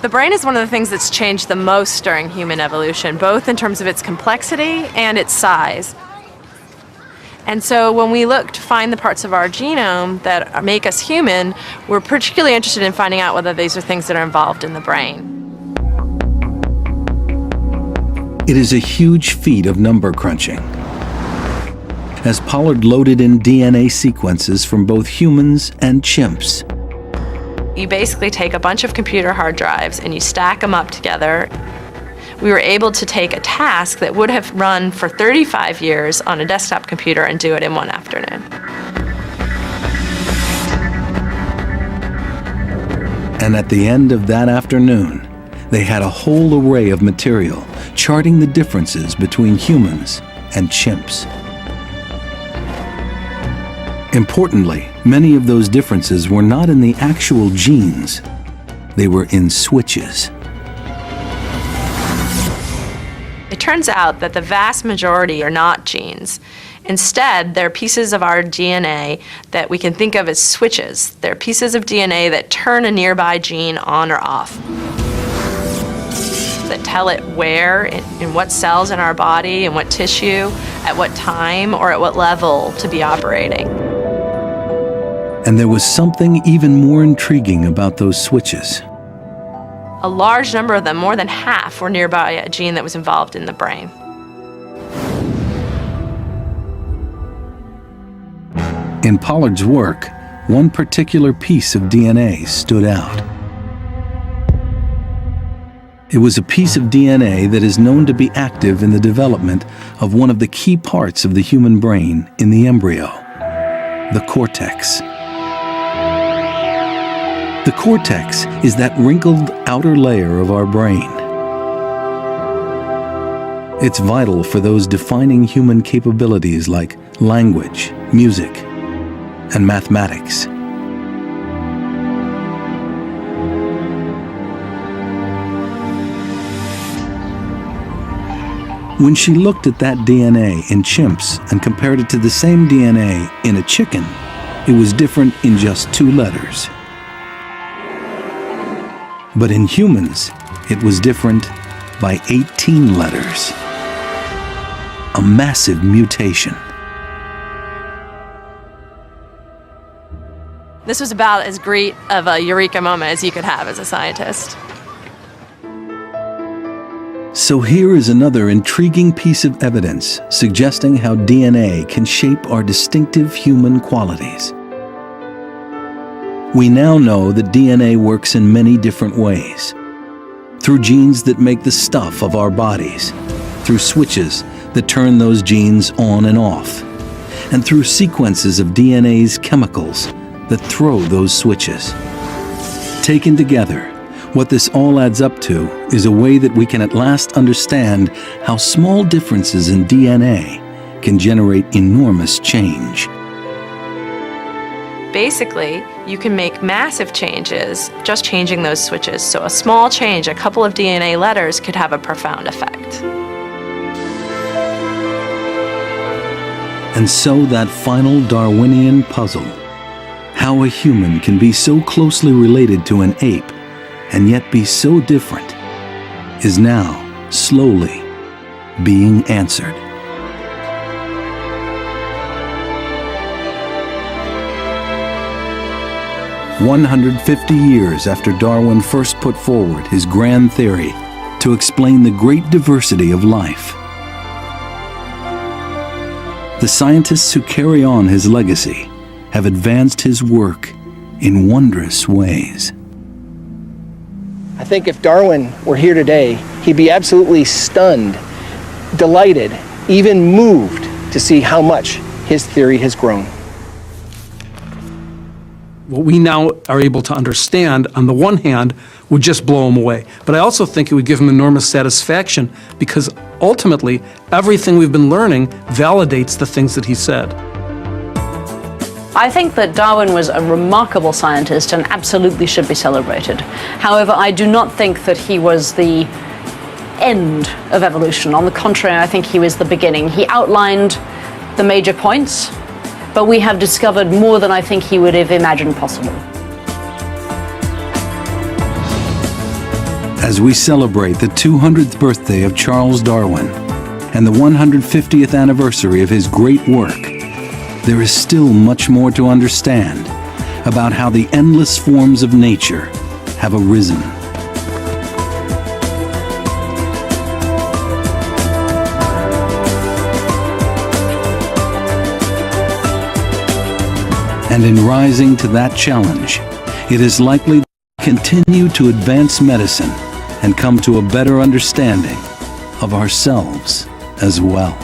The brain is one of the things that's changed the most during human evolution, both in terms of its complexity and its size. And so when we look to find the parts of our genome that make us human, we're particularly interested in finding out whether these are things that are involved in the brain. It is a huge feat of number crunching. As Pollard loaded in DNA sequences from both humans and chimps. You basically take a bunch of computer hard drives and you stack them up together. We were able to take a task that would have run for 35 years on a desktop computer and do it in one afternoon. And at the end of that afternoon, they had a whole array of material charting the differences between humans and chimps. Importantly, many of those differences were not in the actual genes. They were in switches. It turns out that the vast majority are not genes. Instead, they're pieces of our DNA that we can think of as switches. They're pieces of DNA that turn a nearby gene on or off, that tell it where, in what cells in our body, in what tissue, at what time, or at what level to be operating. And there was something even more intriguing about those switches. A large number of them, more than half, were nearby a gene that was involved in the brain. In Pollard's work, one particular piece of DNA stood out. It was a piece of DNA that is known to be active in the development of one of the key parts of the human brain in the embryo, the cortex. The cortex is that wrinkled outer layer of our brain. It's vital for those defining human capabilities like language, music, and mathematics. When she looked at that DNA in chimps and compared it to the same DNA in a chicken, it was different in just 2 letters. But in humans, it was different by 18 letters. A massive mutation. This was about as great of a eureka moment as you could have as a scientist. So here is another intriguing piece of evidence suggesting how DNA can shape our distinctive human qualities. We now know that DNA works in many different ways. Through genes that make the stuff of our bodies, through switches that turn those genes on and off, and through sequences of DNA's chemicals that throw those switches. Taken together, what this all adds up to is a way that we can at last understand how small differences in DNA can generate enormous change. Basically, you can make massive changes just changing those switches. So a small change, a couple of DNA letters, could have a profound effect. And so that final Darwinian puzzle, how a human can be so closely related to an ape and yet be so different, is now slowly being answered. "150 years after Darwin first put forward his grand theory to explain the great diversity of life, the scientists who carry on his legacy have advanced his work in wondrous ways." I think if Darwin were here today, he'd be absolutely stunned, delighted, even moved to see how much his theory has grown. what we now are able to understand, on the one hand, would just blow him away. But I also think it would give him enormous satisfaction because ultimately, everything we've been learning validates the things that he said. I think that Darwin was a remarkable scientist and absolutely should be celebrated. However, I do not think that he was the end of evolution. On the contrary, I think he was the beginning. He outlined the major points, but we have discovered more than I think he would have imagined possible. As we celebrate the 200th birthday of Charles Darwin and the 150th anniversary of his great work, there is still much more to understand about how the endless forms of nature have arisen. And in rising to that challenge, it is likely to continue to advance medicine and come to a better understanding of ourselves as well.